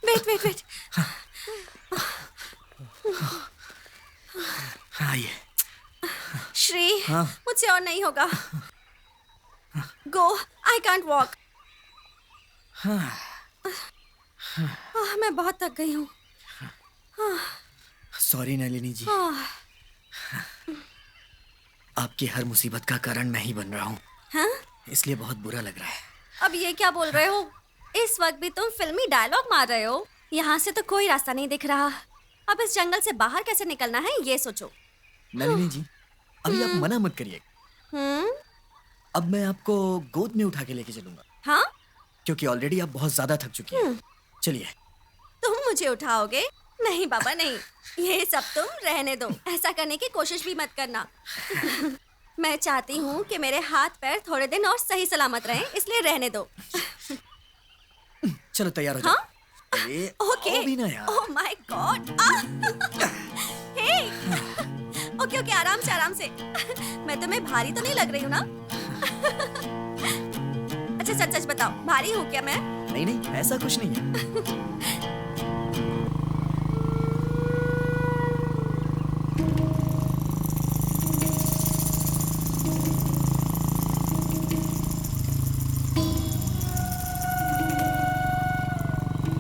Wait wait wait. आइए। श्री, हाँ? मुझसे और नहीं होगा। Go, I can't walk. मैं बहुत थक गई हूँ। सॉरी नलिनी जी, आपकी हर मुसीबत का कारण मैं ही बन रहा हूँ, हाँ? इसलिए बहुत बुरा लग रहा है। अब ये क्या बोल रहे हो? इस वक्त भी तुम फिल्मी डायलॉग मार रहे हो। यहाँ से तो कोई रास्ता नहीं दिख रहा। अब इस जंगल से बाहर कैसे निकलना है ये सोचो। नलिनी जी, अभी आप मना मत करिए। अब मैं आपको गोद में उठा के लेके चलूंगा। हाँ? क्योंकि ऑलरेडी आप बहुत ज्यादा थक चुकी हैं। चलिए। तुम मुझे उठाओगे? नहीं बाबा नहीं, ये सब तुम रहने दो। ऐसा करने की कोशिश भी मत करना। मैं चाहती हूँ कि मेरे हाथ पैर थोड़े दिन और सही सलामत रहें, इसलिए रहने दो। चलो तैयार हो जाओ। हाँ? ओके। भी ना यार। Oh my God. Hey. Okay okay, आराम से आराम से। मैं तुम्हें भारी तो नहीं लग रही हूँ ना? अच्छा सच सच बताओ, भारी हूँ क्या मैं? नहीं नहीं, ऐसा कुछ नहीं है।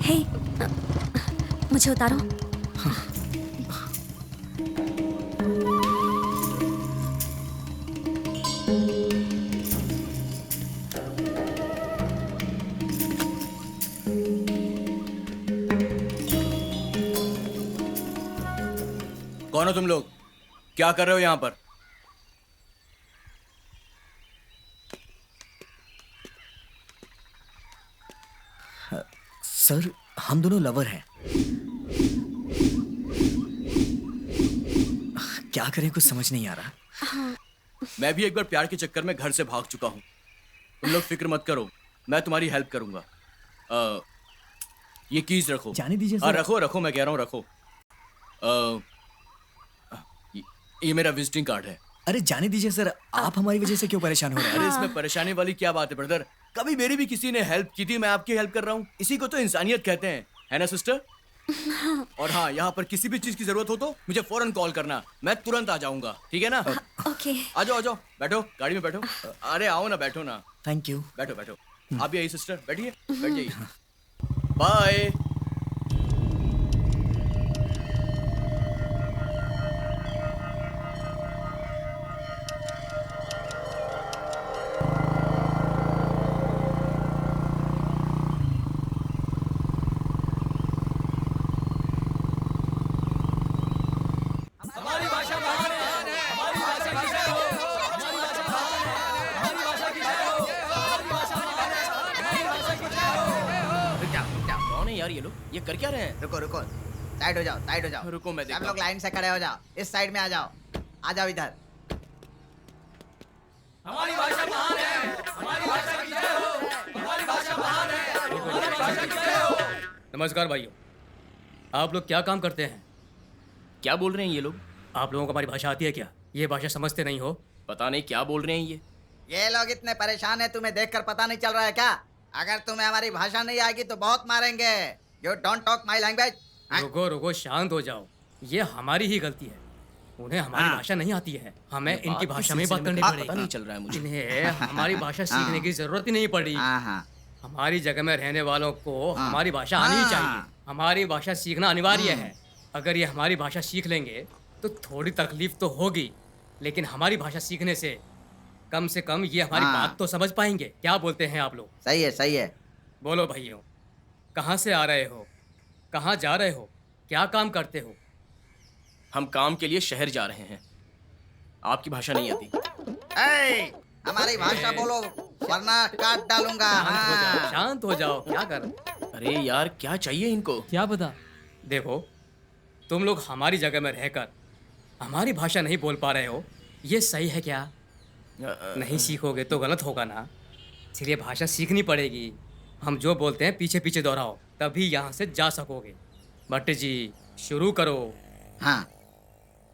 हे, मुझे उतारो। कौन हो तुम लोग? क्या कर रहे हो यहाँ पर? सर, हम दोनों लवर हैं। क्या करें, कुछ समझ नहीं आ रहा। मैं भी एक बार प्यार के चक्कर में घर से भाग चुका हूँ। तुम लोग फिक्र मत करो, मैं तुम्हारी हेल्प करूंगा। ये कीज रखो। जाने दीजिए सर। रखो रखो, मैं कह रहा हूँ रखो। ये मेरा विजिटिंग कार्ड है। अरे जाने दीजिए सर, आप हमारी वजह से क्यों परेशान हो रहे हैं? अरे इसमें परेशानी वाली क्या बात है ब्रदर? कभी मेरी भी किसी ने हेल्प की थी, मैं आपकी हेल्प कर रहा हूँ। इसी को तो इंसानियत कहते हैं, है ना सिस्टर? और हाँ, यहाँ पर किसी भी चीज की जरूरत हो तो मुझे फौरन कॉल करना, मैं तुरंत आ जाऊंगा। ठीक है ना? ओके। आ जाओ, बैठो, गाड़ी में बैठो। अरे आओ ना, बैठो ना। Thank you. बैठो बैठो। आप भी आइए सिस्टर, बैठिए, बैठ जाइए। बाय। ये लोग ये कर क्या रहे हैं? रुको रुको, साइड हो जाओ, साइड हो जाओ। रुको, मैं सब देखता लोग लाइन से खड़े हो जाओ, इस साइड में आ जाओ, आ जाओ इधर। हमारी भाषा महान है, हमारी भाषा की जय हो, हमारी भाषा महान है, हमारी भाषा की जय हो। नमस्कार भाइयों, आप लोग क्या काम करते हैं? क्या बोल रहे हैं ये लोग? आप लोगों को हमारी भाषा आती है क्या? ये भाषा समझते नहीं हो? पता नहीं क्या बोल रहे हैं ये लोग इतने परेशान है, तुम्हें देखकर पता नहीं चल रहा है क्या? अगर तुम्हें हमारी भाषा नहीं आएगी तो बहुत मारेंगे। You don't talk my language. रुको रुको, शांत हो जाओ। ये हमारी ही गलती है, उन्हें हमारी भाषा नहीं आती है, हमें इनकी भाषा में बात करनी पड़ेगी। पता नहीं चल रहा है मुझे। इन्हें हमारी भाषा सीखने की जरूरत ही नहीं पड़ी। हमारी जगह में रहने वालों को हमारी भाषा आनी ही चाहिए। हमारी भाषा सीखना अनिवार्य है। अगर ये हमारी भाषा सीख लेंगे तो थोड़ी तकलीफ तो होगी, लेकिन हमारी भाषा सीखने से कम ये हमारी बात तो समझ पाएंगे। क्या बोलते हैं आप लोग? सही है, सही है। बोलो भाइयों, कहाँ से आ रहे हो, कहाँ जा रहे हो, क्या काम करते हो? हम काम के लिए शहर जा रहे हैं। आपकी भाषा नहीं आती। हमारी भाषा बोलो वरना काट डालूंगा। शांत हो जाओ, क्या कर? अरे यार, क्या चाहिए इनको? क्या पता? देखो, तुम लोग हमारी जगह में रहकर हमारी भाषा नहीं बोल पा रहे हो, ये सही है क्या? नहीं सीखोगे तो गलत होगा ना, इसलिए भाषा सीखनी पड़ेगी। हम जो बोलते हैं पीछे पीछे दोहराओ, तभी यहाँ से जा सकोगे। भट्ट जी, शुरू करो। हाँ,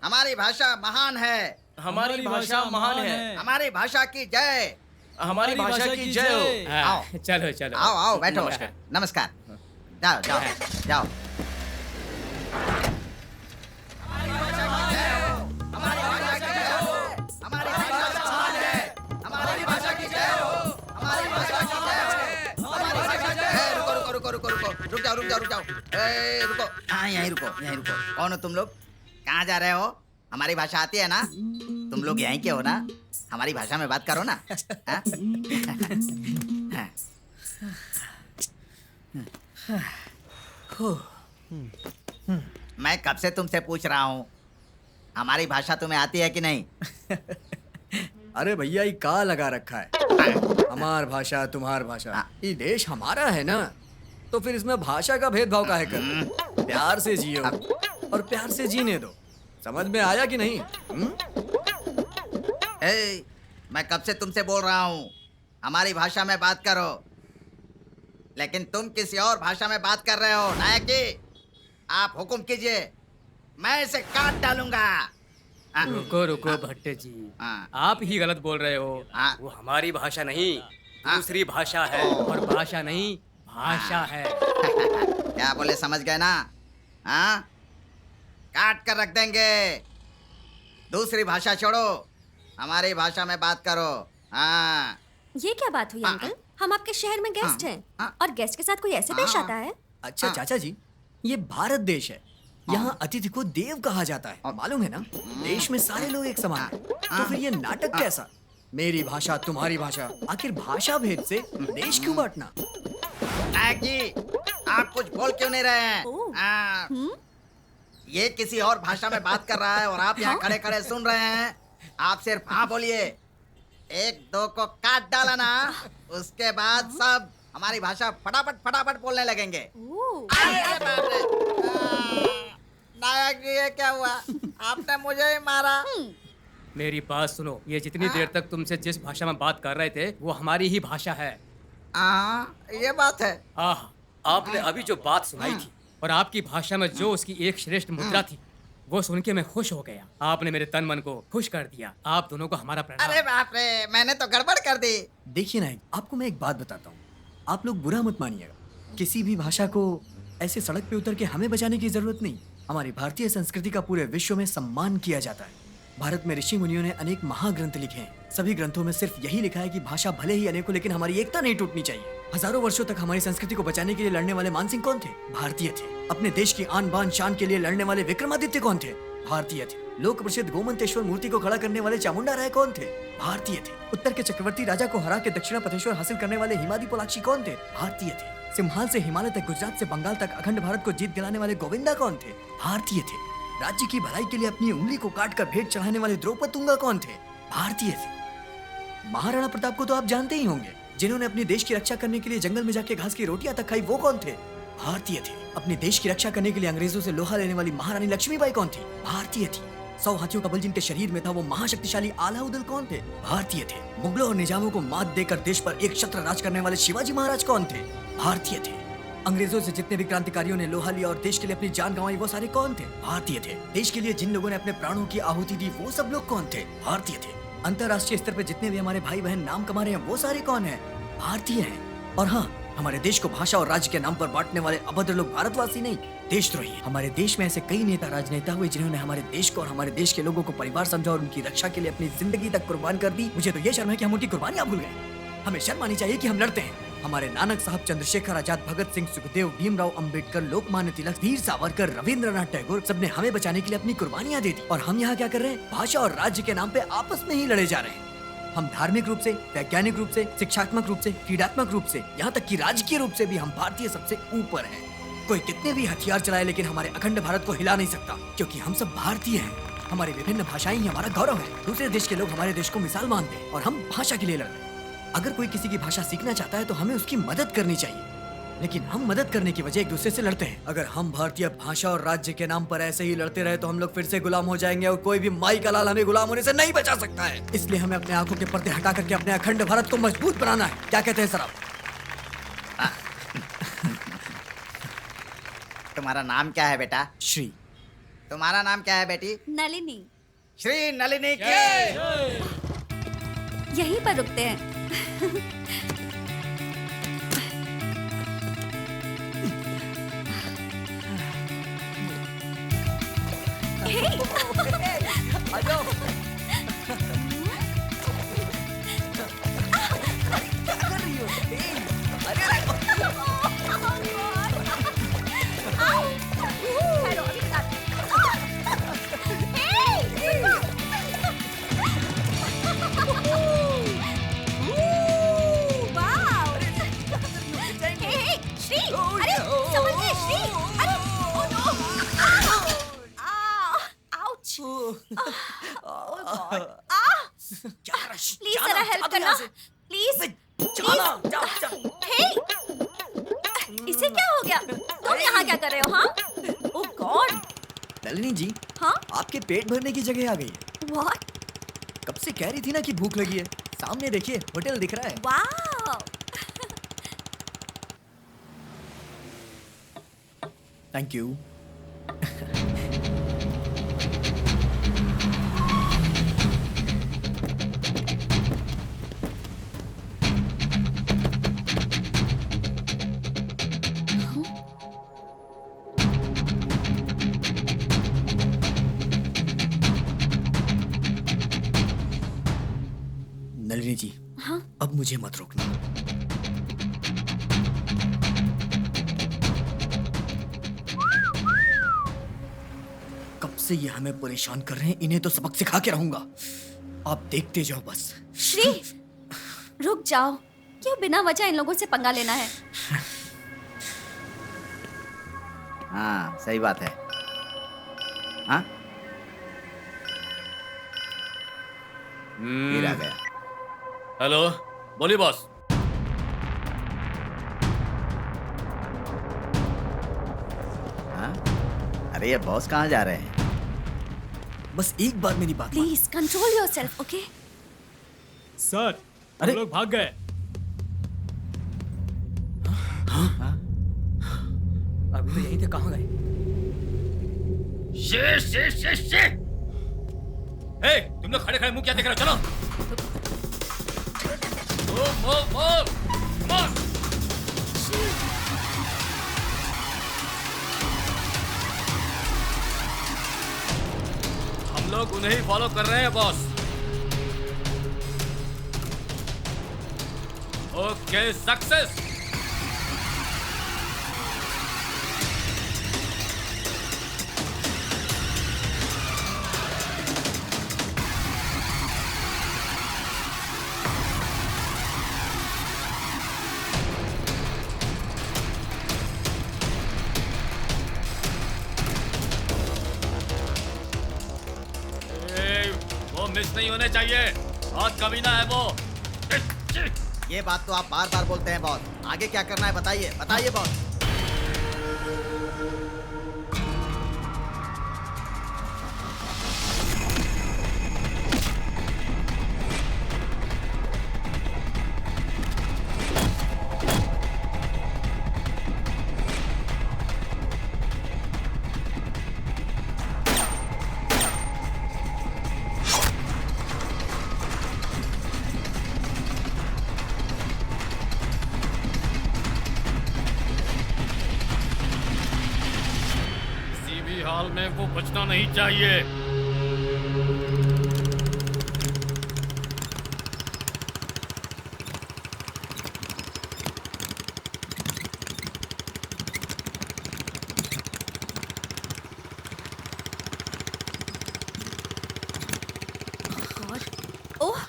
हमारी भाषा महान है, हमारी भाषा महान है, हमारी भाषा की जय, हमारी भाषा की जय हो। आओ चलो चलो, आओ आओ, बैठो। नमस्कार। जाओ जाओ जाओ। रुक जाओ। ए, रुको। हाँ, यहीं रुको। कौन हो तुम लोग? कहाँ जा रहे हो? हमारी भाषा आती है ना? तुम लोग यहीं के हो ना? हमारी भाषा में बात करो ना। हाँ? मैं कब से तुमसे पूछ रहा हूँ, हमारी भाषा तुम्हें आती है कि नहीं? अरे भैया ये का लगा रखा है? हमार भाषा तुम्हार भाषा, ये देश हमारा है ना, तो फिर इसमें भाषा का भेदभाव काहे कर? प्यार से जियो और प्यार से जीने दो। समझ में आया कि नहीं? ए, मैं कब से तुमसे बोल रहा हूँ हमारी भाषा में बात करो, लेकिन तुम किसी और भाषा में बात कर रहे हो। नायक जी, आप हुक्म कीजिए, मैं इसे काट डालूंगा। रुको भट्टे जी, आप ही गलत बोल रहे हो। वो हमारी भाषा नहीं, दूसरी भाषा है, और भाषा नहीं भाषा है। क्या बोले, समझ गए ना? हाँ, काट कर रख देंगे। दूसरी भाषा छोड़ो, हमारी भाषा में बात करो। हाँ। ये क्या बात हुई अंकल? हम आपके शहर में गेस्ट हैं और गेस्ट के साथ कोई ऐसे पेश आता है? अच्छा चाचा जी, ये भारत देश है, यहाँ अतिथि को देव कहा जाता है, मालूम है ना? देश में सारे लोग एक समान हैं, तो फिर ये नाटक कैसा? मेरी भाषा तुम्हारी भाषा, आखिर भाषा भेद से देश क्यों बांटना? नायक जी, आप कुछ बोल क्यों नहीं रहे हैं? ये किसी और भाषा में बात कर रहा है और आप यहाँ खड़े खड़े सुन रहे हैं। आप सिर्फ हाँ बोलिए, एक दो को काट डाला ना, उसके बाद सब हमारी भाषा फटाफट बोलने लगेंगे। अरे बाप रे! नायक जी, ये क्या हुआ? आपने मुझे ही मारा। मेरी बात सुनो, ये जितनी देर तक तुमसे जिस भाषा में बात कर रहे थे वो हमारी ही भाषा है। ये बात है। आपने अभी जो बात सुनाई थी और आपकी भाषा में जो उसकी एक श्रेष्ठ मुद्रा थी, वो सुन के मैं खुश हो गया। आपने मेरे तन मन को खुश कर दिया। आप दोनों को हमारा प्रणाम। अरे बाप रे, मैंने तो गड़बड़ कर दी। देखिए नायक, आपको मैं एक बात बताता हूँ, आप लोग बुरा मत मानिएगा। किसी भी भाषा को ऐसे सड़क पे उतर के हमें बचाने की जरूरत नहीं। हमारी भारतीय संस्कृति का पूरे विश्व में सम्मान किया जाता है। भारत में ऋषि मुनियों ने अनेक महाग्रंथ लिखे हैं। सभी ग्रंथों में सिर्फ यही लिखा है कि भाषा भले ही अनेक हो, लेकिन हमारी एकता नहीं टूटनी चाहिए। हजारों वर्षों तक हमारी संस्कृति को बचाने के लिए लड़ने वाले मानसिंह कौन थे? भारतीय थे। अपने देश की आन बान शान के लिए लड़ने वाले विक्रमादित्य कौन थे? भारतीय थे। लोक प्रसिद्ध गोमंतेश्वर मूर्ति को खड़ा करने वाले चामुंडा राय कौन थे? भारतीय थे। उत्तर के चक्रवर्ती राजा को हरा के दक्षिणा पथेश्वर हासिल करने वाले हिमादी पोलाक्षी कौन थे? भारतीय थे। सिंहाल से हिमालय तक, गुजरात से बंगाल तक अखंड भारत को जीत दिलाने वाले गोविंदा कौन थे? भारतीय थे। राज्य की भलाई के लिए अपनी उंगली को काट कर भेंट चढ़ाने वाले द्रौपदी तुंगा कौन थे? भारतीय थे। महाराणा प्रताप को तो आप जानते ही होंगे, जिन्होंने अपने देश की रक्षा करने के लिए जंगल में जाके घास की रोटियां तक खाई, वो कौन थे? भारतीय थे। अपने देश की रक्षा करने के लिए अंग्रेजों से लोहा लेने वाली महारानी लक्ष्मीबाई कौन थी? भारतीय थी। 100 हाथियों का बल जिनके शरीर में था, वो महाशक्तिशाली अलाउद्दीन कौन थे? भारतीय थे। मुगलों और निजामों को मात देकर देश पर एक छत्र राज करने वाले शिवाजी महाराज कौन थे? भारतीय थे। अंग्रेजों से जितने भी क्रांतिकारियों ने लोहा लिया और देश के लिए अपनी जान गंवाई, वो सारे कौन थे? भारतीय थे। देश के लिए जिन लोगों ने अपने प्राणों की आहुति दी, वो सब लोग कौन थे? भारतीय थे। अंतर्राष्ट्रीय स्तर पर जितने भी हमारे भाई बहन नाम कमा रहे हैं, वो सारे कौन हैं? भारतीय हैं। और हाँ, हमारे देश को भाषा और राज्य के नाम पर बांटने वाले अभद्र लोग भारतवासी नहीं, देशद्रोही। हमारे देश में ऐसे कई नेता राजनेता हुए जिन्होंने हमारे देश को और हमारे देश के लोगों को परिवार समझा और उनकी रक्षा के लिए अपनी जिंदगी तक कुर्बान कर दी। मुझे तो ये शर्म है कि हम उनकी कुर्बानियां भूल गए। हमें शर्म आनी चाहिए कि हम लड़ते हैं। हमारे नानक साहब, चंद्रशेखर आजाद, भगत सिंह, सुखदेव, भीमराव अंबेडकर, लोकमान्य तिलक, वीर सावरकर, रविंद्रनाथ टैगोर, सबने हमें बचाने के लिए अपनी कुर्बानियां दे दी। और हम यहाँ क्या कर रहे हैं? भाषा और राज्य के नाम पे आपस में ही लड़े जा रहे हैं। हम धार्मिक रूप से, वैज्ञानिक रूप से, शिक्षात्मक रूप से, क्रीडात्मक रूप से, यहाँ तक कि राजकीय रूप से भी हम भारतीय सबसे ऊपर हैं। कोई कितने भी हथियार चलाए, लेकिन हमारे अखंड भारत को हिला नहीं सकता, क्योंकि हम सब भारतीय हैं। हमारी विभिन्न भाषाएं ही हमारा गौरव है। दूसरे देश के लोग हमारे देश को मिसाल मानते हैं और हम भाषा के लिए लड़ रहे हैं। अगर कोई किसी की भाषा सीखना चाहता है तो हमें उसकी मदद करनी चाहिए, लेकिन हम मदद करने की वजह एक दूसरे से लड़ते हैं। अगर हम भारतीय भाषा और राज्य के नाम पर ऐसे ही लड़ते रहे तो हम लोग फिर से गुलाम हो जाएंगे और कोई भी माई का लाल हमें गुलाम होने से नहीं बचा सकता है। इसलिए हमें अपने आंखों के पर्दे हटा करके अपने अखंड भारत को मजबूत बनाना है। क्या कहते हैं सर आप? तुम्हारा नाम क्या है बेटा? श्री। तुम्हारा नाम क्या है बेटी? नलिनी। श्री नलिनी की यहीं पर रुकते हैं। प्लीज जरा हेल्प करना प्लीज हे इसे क्या हो गया? तुम यहाँ क्या कर रहे हो? हाँ ओह गॉड नलिनी जी, हाँ आपके पेट भरने की जगह आ गई है। व्हाट? कब से कह रही थी ना कि भूख लगी है। सामने देखिए, होटल दिख रहा है। Wow thank you. Nalini ji, हाँ अब मुझे मत रोकना। कब से ये हमें परेशान कर रहे हैं, इन्हें तो सबक सिखा के रहूंगा। आप देखते जाओ बस। श्री रुक जाओ, क्यों बिना वजह इन लोगों से पंगा लेना है? हाँ सही बात है। हाँ फिर आ गया। हेलो, बोलिए बॉस। हाँ अरे ये बॉस कहाँ जा रहे हैं? बस एक बार मेरी बात please control yourself okay? Sir अरे! हम लोग भाग गए। अभी तो यहीं थे, कहाँ गए? शे। हे, तुम लोग खड़े खड़े मुंह क्या देख रहे हो? चलो। मूव। Come on. हम लोग उन्हें ही फॉलो कर रहे हैं बॉस। Okay success. मिस नहीं होने चाहिए, बहुत कमीना है वो। ये बात तो आप बार बार बोलते हैं बॉस। आगे क्या करना है बताइए बॉस। हाल में वो बचना नहीं चाहिए। ओह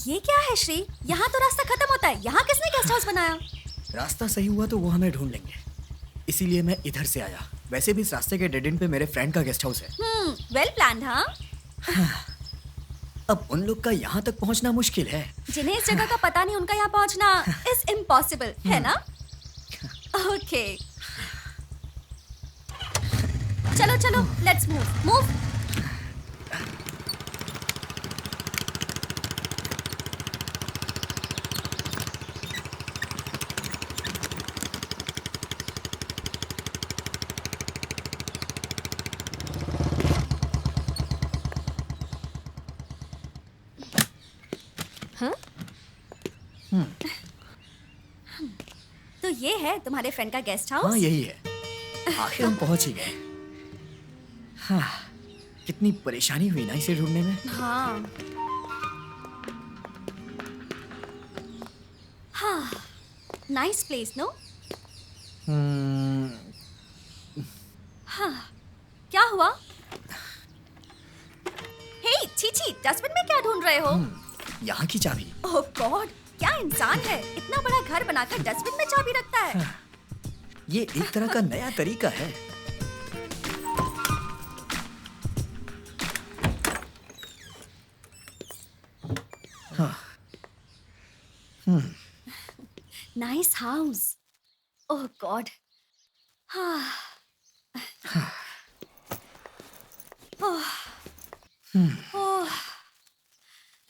ये क्या है श्री? यहाँ तो रास्ता खत्म होता है, यहाँ किसने गेस्ट हाउस बनाया? रास्ता सही हुआ तो वो हमें ढूंढ लेंगे, इसीलिए मैं इधर से आया। वैसे भी इस रास्ते के डेड एंड पे मेरे फ्रेंड का गेस्ट हाउस है। Well planned. हाँ अब उन लोग का यहाँ तक पहुँचना मुश्किल है। जिन्हें इस जगह का पता नहीं उनका यहाँ पहुँचना इज इम्पॉसिबल है ना? ओके चलो लेट्स मूव। तो ये है तुम्हारे फ्रेंड का गेस्ट हाउस? हाँ यही है। आखिर हम पहुंच ही गए। हाँ कितनी परेशानी हुई ना इसे ढूंढने में। हाँ नाइस प्लेस नो? हाँ क्या हुआ? हे छी डस्टबिन में क्या ढूंढ रहे हो? यहाँ की चाबी। ओह गॉड क्या इंसान है, इतना बड़ा घर बनाकर डस्टबिन में चाबी रखता है। ये एक तरह का नया तरीका है। हाउस ओह गॉड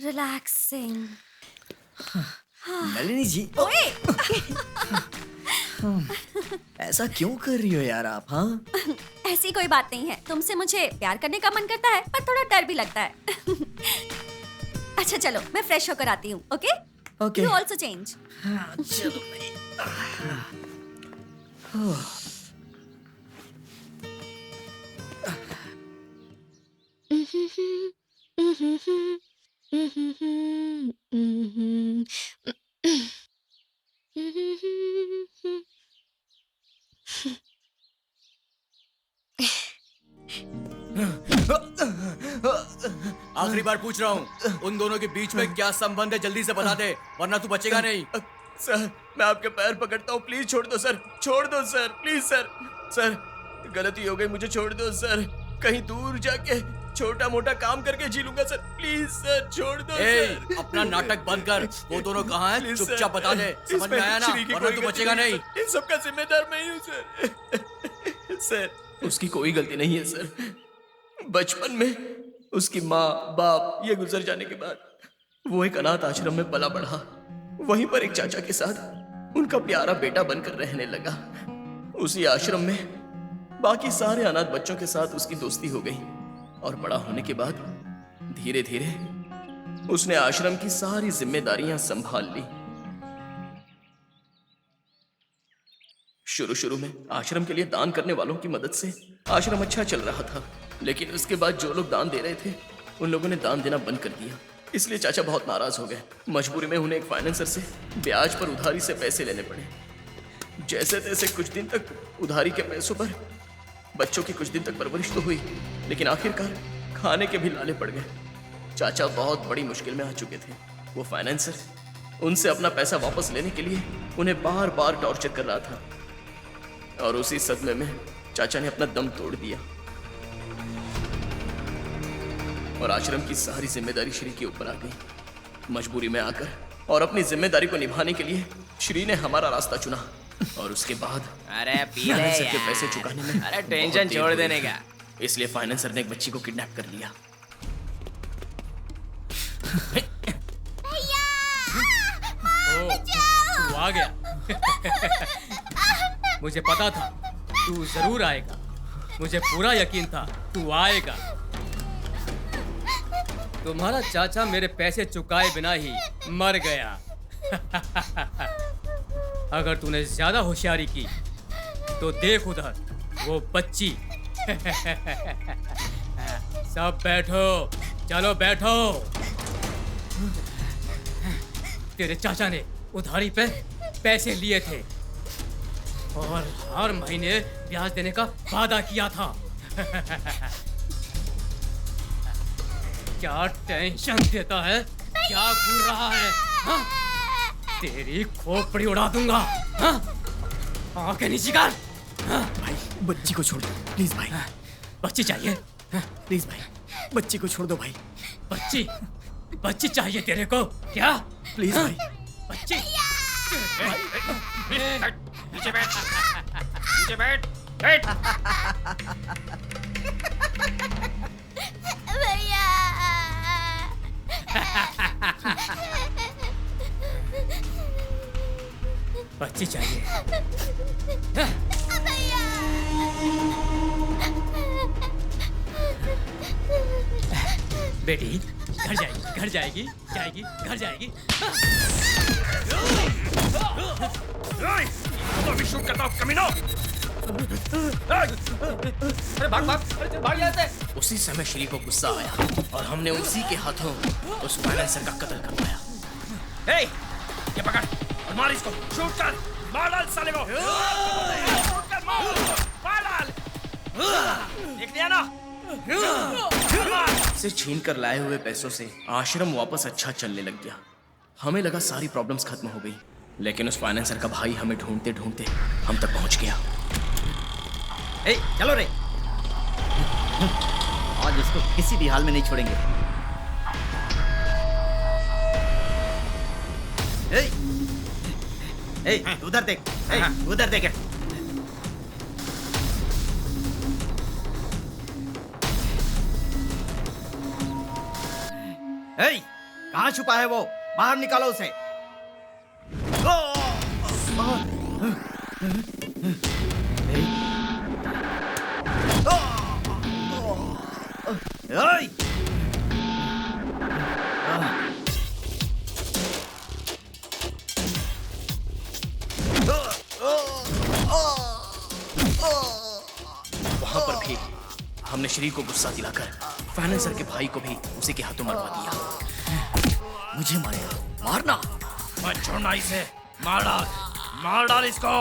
रिलैक्सिंग नलिनी जी ओए ऐसा क्यों कर रही हो यार आप? हाँ ऐसी कोई बात नहीं है। तुमसे मुझे प्यार करने का मन करता है पर थोड़ा डर भी लगता है। अच्छा चलो मैं फ्रेश होकर आती हूँ। Okay okay you also change. चलो आखिरी बार पूछ रहा हूँ, उन दोनों के बीच में क्या संबंध है? जल्दी से बता दे वरना तू बचेगा नहीं। सर मैं आपके पैर पकड़ता हूँ, प्लीज छोड़ दो सर, छोड़ दो सर, प्लीज सर। सर गलती हो गई, मुझे छोड़ दो सर। कहीं दूर जाके छोटा मोटा काम करके जी लूंगा सर, प्लीज सर छोड़ दो सर। अपना नाटक बंद कर। वो दोनों कहाँ हैं? प्लीज चुपचाप सर। बता दे। समझ में आया ना? श्री की वरना कोई तू गलती बचेगा नहीं। सर। इन सबका जिम्मेदार मैं ही हूँ सर। सर उसकी कोई गलती नहीं है सर। बचपन में उसकी माँ बाप ये गुजर जाने के बाद वो एक अनाथ आश्रम में पला बढ़ा। वहीं पर एक चाचा के साथ उनका प्यारा बेटा बनकर रहने लगा। उसी आश्रम में बाकी सारे अनाथ बच्चों के साथ उसकी दोस्ती हो गई और बड़ा होने के बाद धीरे धीरे उसने आश्रम की सारी जिम्मेदारियां संभाल ली। शुरू शुरू में आश्रम के लिए दान करने वालों की मदद से आश्रम अच्छा चल रहा था, लेकिन उसके बाद जो लोग दान दे रहे थे उन लोगों ने दान देना बंद कर दिया। इसलिए चाचा बहुत नाराज हो गए। मजबूरी में उन्हें एक फाइनेंसर से ब्याज पर उधारी से पैसे लेने पड़े। जैसे तैसे कुछ दिन तक उधारी के पैसों पर बच्चों की कुछ दिन तक परवरिश तो हुई, लेकिन आखिरकार खाने के भी लाले पड़ गए। चाचा बहुत बड़ी मुश्किल में आ चुके थे। वो फाइनेंसर उनसे अपना पैसा वापस लेने के लिए उन्हें बार बार टॉर्चर कर रहा था और उसी सदमे में चाचा ने अपना दम तोड़ दिया और आश्रम की सारी जिम्मेदारी श्री के ऊपर आ गई। मजबूरी में आकर और अपनी जिम्मेदारी को निभाने के लिए श्री ने हमारा रास्ता चुना और उसके बाद अरे पी ले फाइनेंसर के यार। पैसे चुकाने में अरे बहुत टेंशन देर छोड़ हुई। देने का। इसलिए फाइनेंसर ने एक बच्ची को किडनैप कर लिया। तू आ गया। मुझे पता था तू जरूर आएगा। मुझे पूरा यकीन था तू आएगा। तुम्हारा चाचा मेरे पैसे चुकाए बिना ही मर गया। अगर तूने ज्यादा होशियारी की तो देख उधर वो बच्ची। सब बैठो, चलो बैठो। तेरे चाचा ने उधारी पे पैसे लिए थे और हर महीने ब्याज देने का वादा किया था। क्या टेंशन देता है? क्या घूर रहा है? हाँ? तेरी खोपड़ी उड़ा दूंगा। हाँ? आंखें नीचे कर। हाँ? भाई बच्ची को छोड़ दो प्लीज भाई। बच्ची चाहिए? प्लीज भाई बच्ची को छोड़ दो भाई। बच्ची बच्ची चाहिए तेरे को? क्या प्लीज भाई। बच्ची नीचे बैठ, नीचे बैठ, बैठ। भैया बच्ची चाहिए। बेटी घर जाएगी, घर जाएगी, जाएगी, घर जाएगी। अभी शूट करता हूँ कमीनो। अरे भाग भाग, अरे भाग यहाँ से। उसी समय श्री को गुस्सा आया और हमने उसी के हाथों उस फाइनेंसर का कत्ल करवाया। ये पकड़ और मार इसको, शूट कर, मार डाल साले को। शूट कर, मार डाल। देख लिया ना? से छीन कर लाए हुए पैसों से आश्रम वापस अच्छा चलने लग गया। हमें लगा सारी प्रॉब्लम्स खत्म हो गई, लेकिन उस फाइनेंसर का भाई हमें ढूंढते ढूंढते हम तक पहुंच गया। चलो रे, आज इसको किसी भी हाल में नहीं छोड़ेंगे। ए, उधर देख, ए, उधर देख। ए, कहाँ छुपा है वो? बाहर निकालो उसे। ओए! वहां पर भी हमने श्री को गुस्सा दिलाकर फाइनेंसर के भाई को भी उसी के हाथों मरवा दिया। मुझे मारेगा, मारना। मत छोड़ना इसे, मार डाल इसको।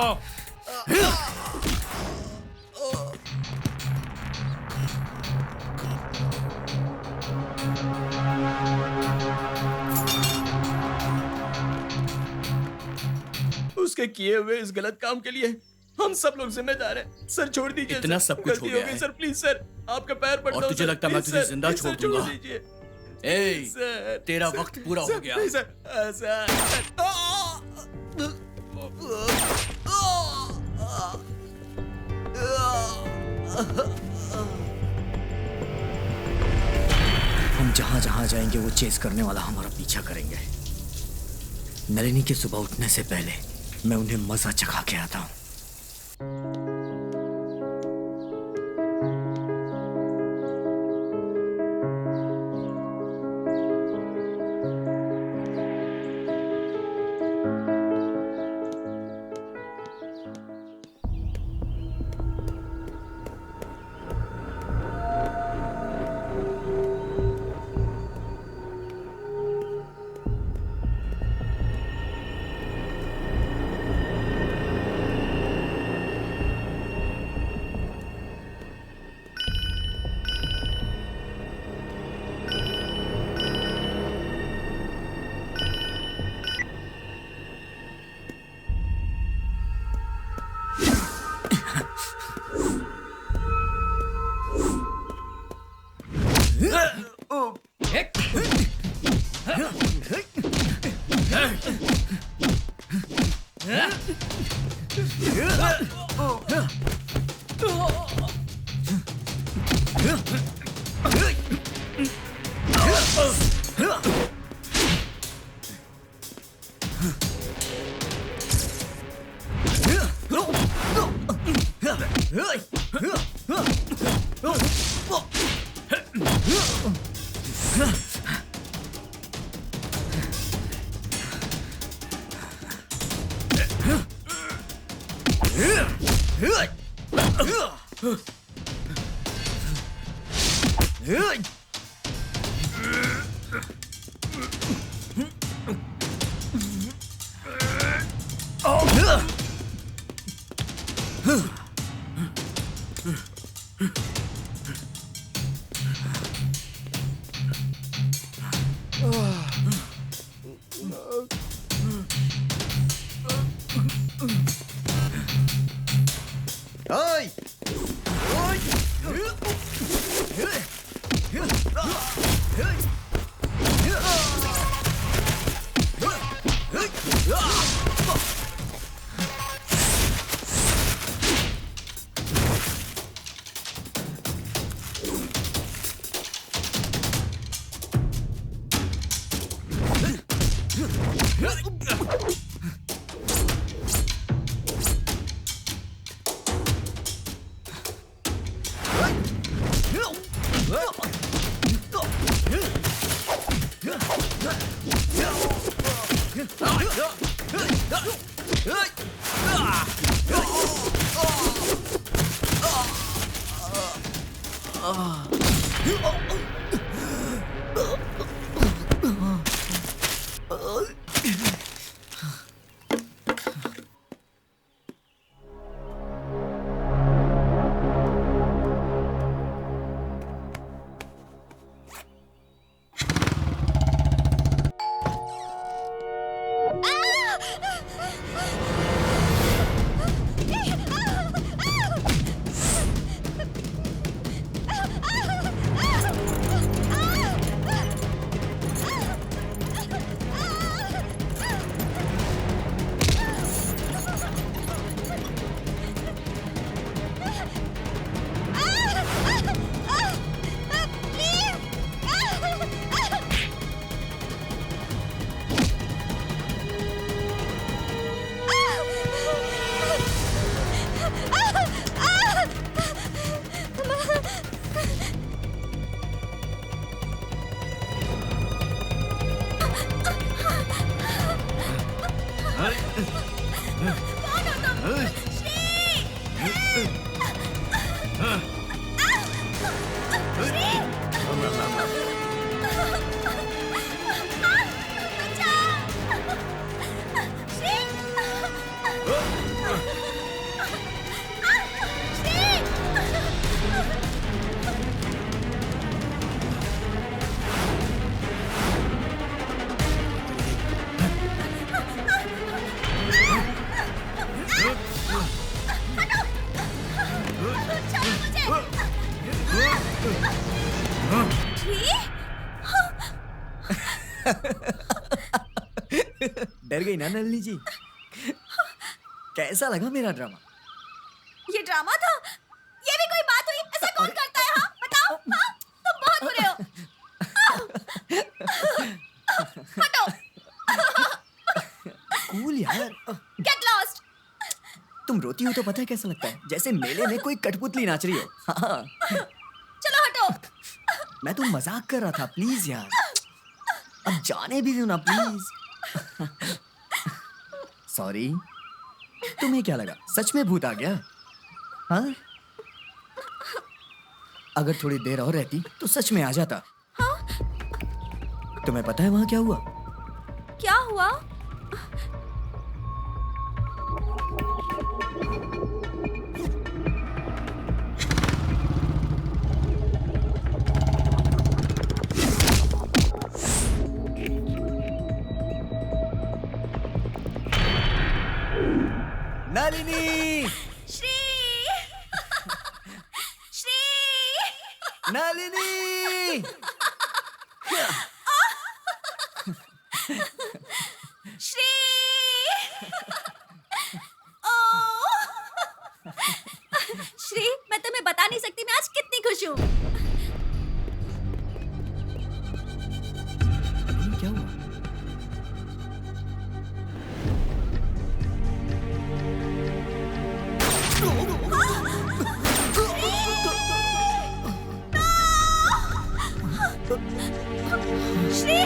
उसके किए हुए इस गलत काम के लिए हम सब लोग जिम्मेदार हैं। सर छोड़ दीजिए। इतना सर, सब कुछ गलती हो गया गई है। सर, प्लीज सर, आपका पैर पड़ता और हूं, तुझे सर, लगता है मैं प्लीज, तुझे सर, जिंदा प्लीज, छोड़ सर, दूंगा? दीजिए। ए, सर, तेरा सर, वक्त पूरा सर, हो गया। प्लीज, सर, हम जहां जहां जाएंगे वो चेस करने वाला हमारा पीछा करेंगे। नलिनी के सुबह उठने से पहले मैं उन्हें मजा चखा के आता हूँ। ओए! सुधर गई ना नलिनी जी? कैसा लगा मेरा ड्रामा? ये ड्रामा था? ये भी कोई बात हुई? ऐसा कौन करता है? हाँ बताओ। हाँ तुम बहुत बुरे हो। हटो। कूल यार। Get lost. तुम रोती हो तो पता है कैसा लगता है? जैसे मेले में कोई कठपुतली नाच रही हो। हाँ। चलो हटो। मैं तो मजाक कर रहा था, प्लीज यार। अब जाने भी दो ना प्लीज। सॉरी। तुम्हें क्या लगा सच में भूत आ गया? हाँ? अगर थोड़ी देर और रहती तो सच में आ जाता। हाँ? तुम्हें पता है वहां क्या हुआ? क्या हुआ? नलिनी! श्री! श्री! नलिनी! श्री! ओ! श्री, मैं तुम्हें बता नहीं सकती मैं आज कितनी खुश हूँ। क्या हुआ? श्री!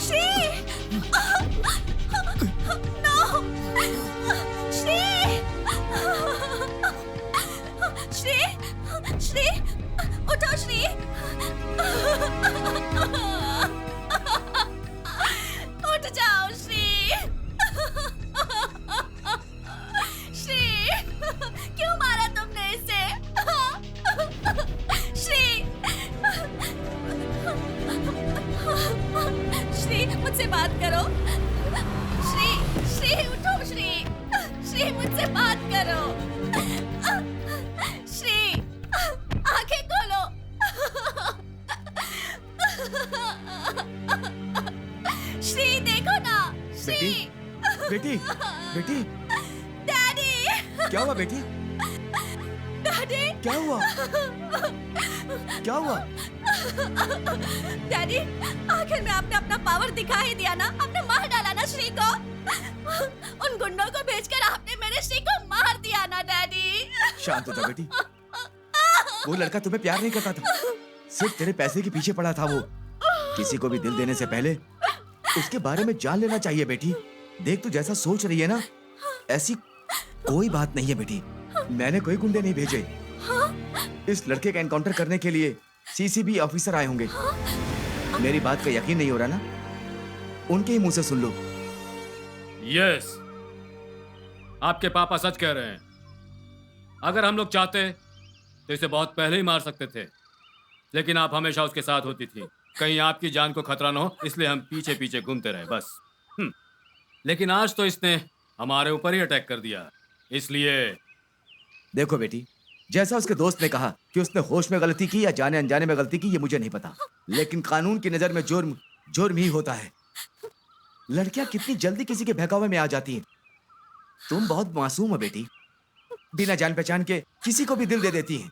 श्री! नो! श्री! श्री! श्री! उठो श्री! उठ जाओ श्री! श्री! क्यों मारा तुमने इसे? श्री! श्री मुझसे बात करो। श्री! श्री उठो श्री! श्री मुझसे बात करो। श्री आंखें खोलो। श्री देखो ना। श्री! बेटी, बेटी, डैडी! क्या हुआ बेटी? डैडी! क्या हुआ? क्या हुआ? डैडी, आखिर में आपने अपना पावर दिखा ही दिया ना। आपने मार डाला ना श्री को। उन गुंडों को भेजकर आपने मेरे श्री को मार दिया ना डैडी। शांत हो जा बेटी। वो लड़का तुम्हें प्यार नहीं करता था, सिर्फ तेरे पैसे के पीछे पड़ा था वो। किसी को भी दिल देने से पहले उसके बारे में जान लेना चाहिए बेटी। देख तू जैसा सोच रही है ना, ऐसी कोई बात नहीं है बेटी। मैंने कोई गुंडे नहीं भेजे। इस लड़के का एनकाउंटर करने के लिए सीसीबी ऑफिसर आए होंगे। मेरी बात का यकीन नहीं हो रहा ना? उनके ही मुंह से सुन लो। यस, आपके पापा सच कह रहे हैं। अगर हम लोग चाहते तो इसे बहुत पहले ही मार सकते थे, लेकिन आप हमेशा उसके साथ होती थी। कहीं आपकी जान को खतरा न हो, इसलिए हम पीछे पीछे घूमते रहे बस। लेकिन आज तो इसने हमारे ऊपर ही अटैक कर दिया, इसलिए। देखो बेटी, जैसा उसके दोस्त ने कहा कि उसने होश में गलती की या जाने अनजाने में गलती की, ये मुझे नहीं पता, लेकिन कानून की नजर में जुर्म जुर्म ही होता है। लड़कियां कितनी जल्दी किसी के बहकावे में आ जाती हैं। तुम बहुत मासूम हो बेटी, बिना जान पहचान के किसी को भी दिल दे देती हैं।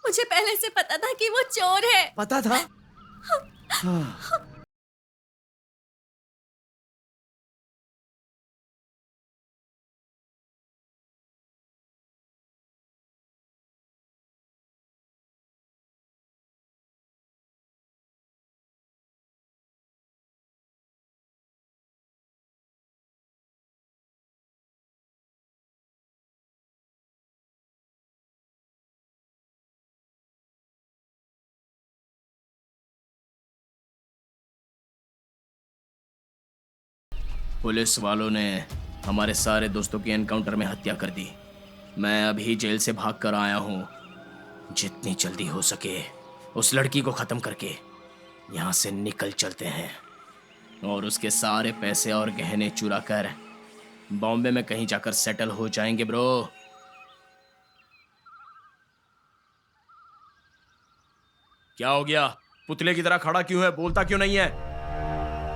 मुझे पहले से पता था कि वो चोर है। पता था? हाँ। पुलिस वालों ने हमारे सारे दोस्तों की एनकाउंटर में हत्या कर दी। मैं अभी जेल से भाग कर आया हूँ। जितनी जल्दी हो सके उस लड़की को ख़त्म करके यहाँ से निकल चलते हैं और उसके सारे पैसे और गहने चुरा कर बॉम्बे में कहीं जाकर सेटल हो जाएंगे ब्रो। क्या हो गया? पुतले की तरह खड़ा क्यों है? बोलता क्यों नहीं है?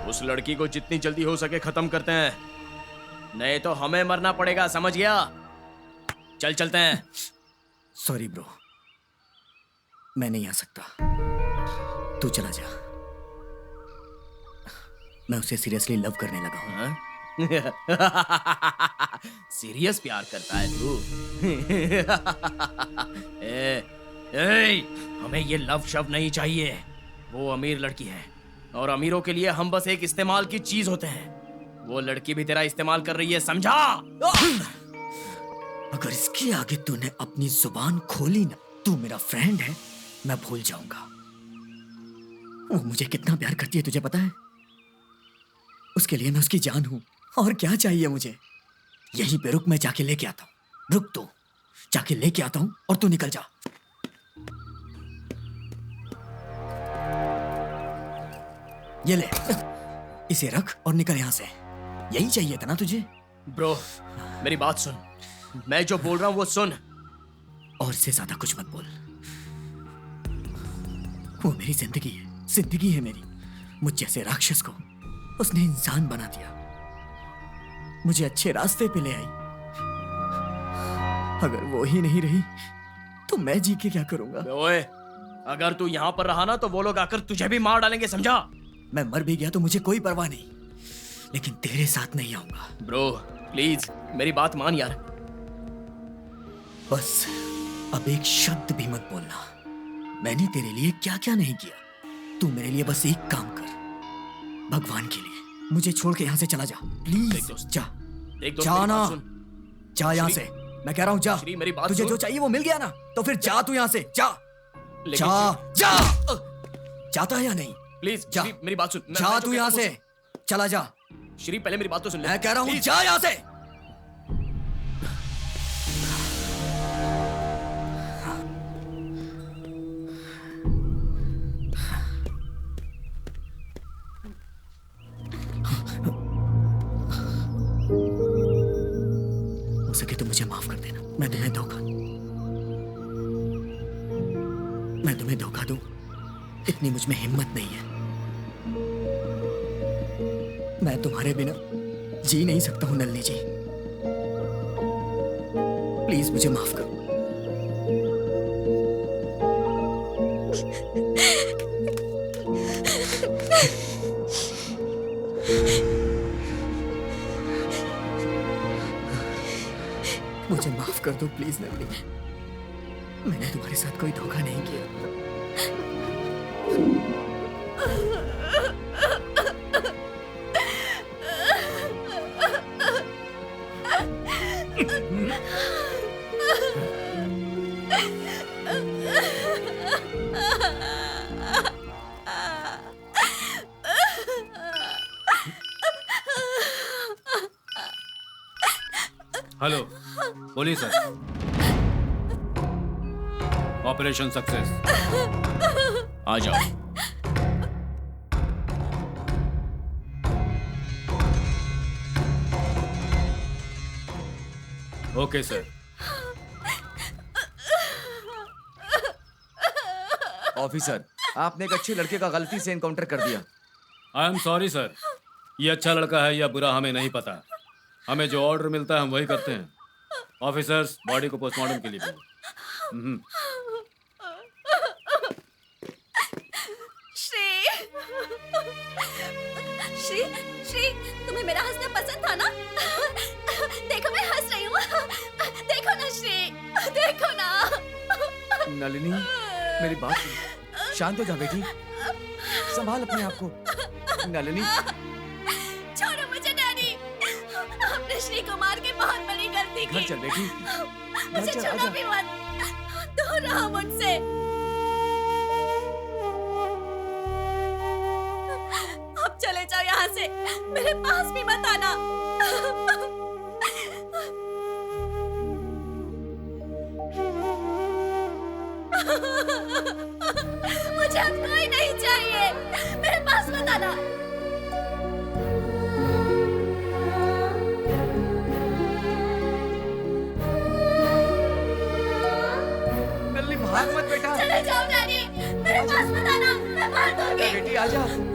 उस लड़की को जितनी जल्दी हो सके खत्म करते हैं, नहीं तो हमें मरना पड़ेगा, समझ गया? चल चलते हैं। सॉरी ब्रो, मैं नहीं आ सकता, तू चला जा। मैं उसे सीरियसली लव करने लगा हूं। सीरियस प्यार करता है तू? ए, हमें ये लव शव नहीं चाहिए। वो अमीर लड़की है और अमीरों के लिए हम बस एक इस्तेमाल की चीज होते हैं। वो लड़की भी तेरा इस्तेमाल कर रही है, समझा? अगर इसके आगे तूने अपनी जुबान खोली ना, तू मेरा फ्रेंड है, मैं भूल जाऊंगा। वो मुझे कितना प्यार करती है तुझे पता है? उसके लिए मैं उसकी जान हूं। और क्या चाहिए मुझे? यहीं पे रुक, मैं जाके लेके आता हूं। रुक तू, जाके लेके आता हूं और तू निकल जा। ये ले, इसे रख और निकल यहां से। यही चाहिए था ना तुझे? ब्रो, मेरी बात सुन, मैं जो बोल रहा हूं वो सुन। और इससे ज्यादा कुछ मत बोल। वो मेरी जिंदगी है, जिंदगी है मेरी। मुझ जैसे राक्षस को उसने इंसान बना दिया, मुझे अच्छे रास्ते पे ले आई। अगर वो ही नहीं रही तो मैं जी के क्या करूंगा? ओए, अगर तू यहाँ पर रहा ना तो वो लोग आकर तुझे भी मार डालेंगे, समझा? मैं मर भी गया तो मुझे कोई परवाह नहीं, लेकिन तेरे साथ नहीं आऊंगा। ब्रो प्लीज मेरी बात मान यार। बस अब एक शब्द भी मत बोलना। मैंने तेरे लिए क्या क्या नहीं किया। तू मेरे लिए बस एक काम कर, भगवान के लिए मुझे छोड़ के यहाँ से चला जा प्लीज। जा जा ना, जा यहाँ से, मैं कह रहा हूँ जा। मेरी बात तुझे सुन। जो चाहिए वो मिल गया ना, तो फिर जा तू यहाँ से। जा जा जा, जाता है या नहीं? प्लीज जा, मेरी बात सुन। जा तू यहाँ से, चला जा। श्री पहले मेरी बात तो सुन ले। मैं कह रहा हूँ जा यहाँ से। हो सके तो मुझे माफ कर देना। मैं तुम्हें धोखा दूं, इतनी मुझ में हिम्मत नहीं है। मैं तुम्हारे बिना जी नहीं सकता हूं नलिनी जी, प्लीज मुझे माफ करो। मुझे माफ कर दो प्लीज नलिनी, मैंने तुम्हारे साथ कोई धोखा नहीं किया। हेलो, बोलिए सर। Operation success. आ जाओ। Okay sir. ऑफिसर, आपने एक अच्छे लड़के का गलती से एनकाउंटर कर दिया। I am sorry sir. ये अच्छा लड़का है या बुरा हमें नहीं पता। हमें जो ऑर्डर मिलता है हम वही करते हैं। ऑफिसर्स, बॉडी को पोस्टमार्टम के लिए भेजो। श्री, श्री, तुम्हें मेरा हंसना पसंद था ना? देखो मैं हंस रही हूँ। देखो ना श्री, देखो ना। नलिनी, मेरी बात सुन। शांत हो जा बेटी, संभाल अपने आप को। नलिनी, छोड़ो मुझे डैडी, हमने श्री को मार के बहुत बड़ी गलती की। घर चल बेटी, मुझे चल, छूना आजा। भी मत, दूर रहो मुझसे। अब चले जाओ यहाँ से, मेरे पास भी मत आना। मुझे अब कोई नहीं चाहिए, मेरे पास मत आना। नलिनी भाग मत बेटा। चले जाओ डैडी, मेरे पास मत आना, मैं बेटी आ जाओ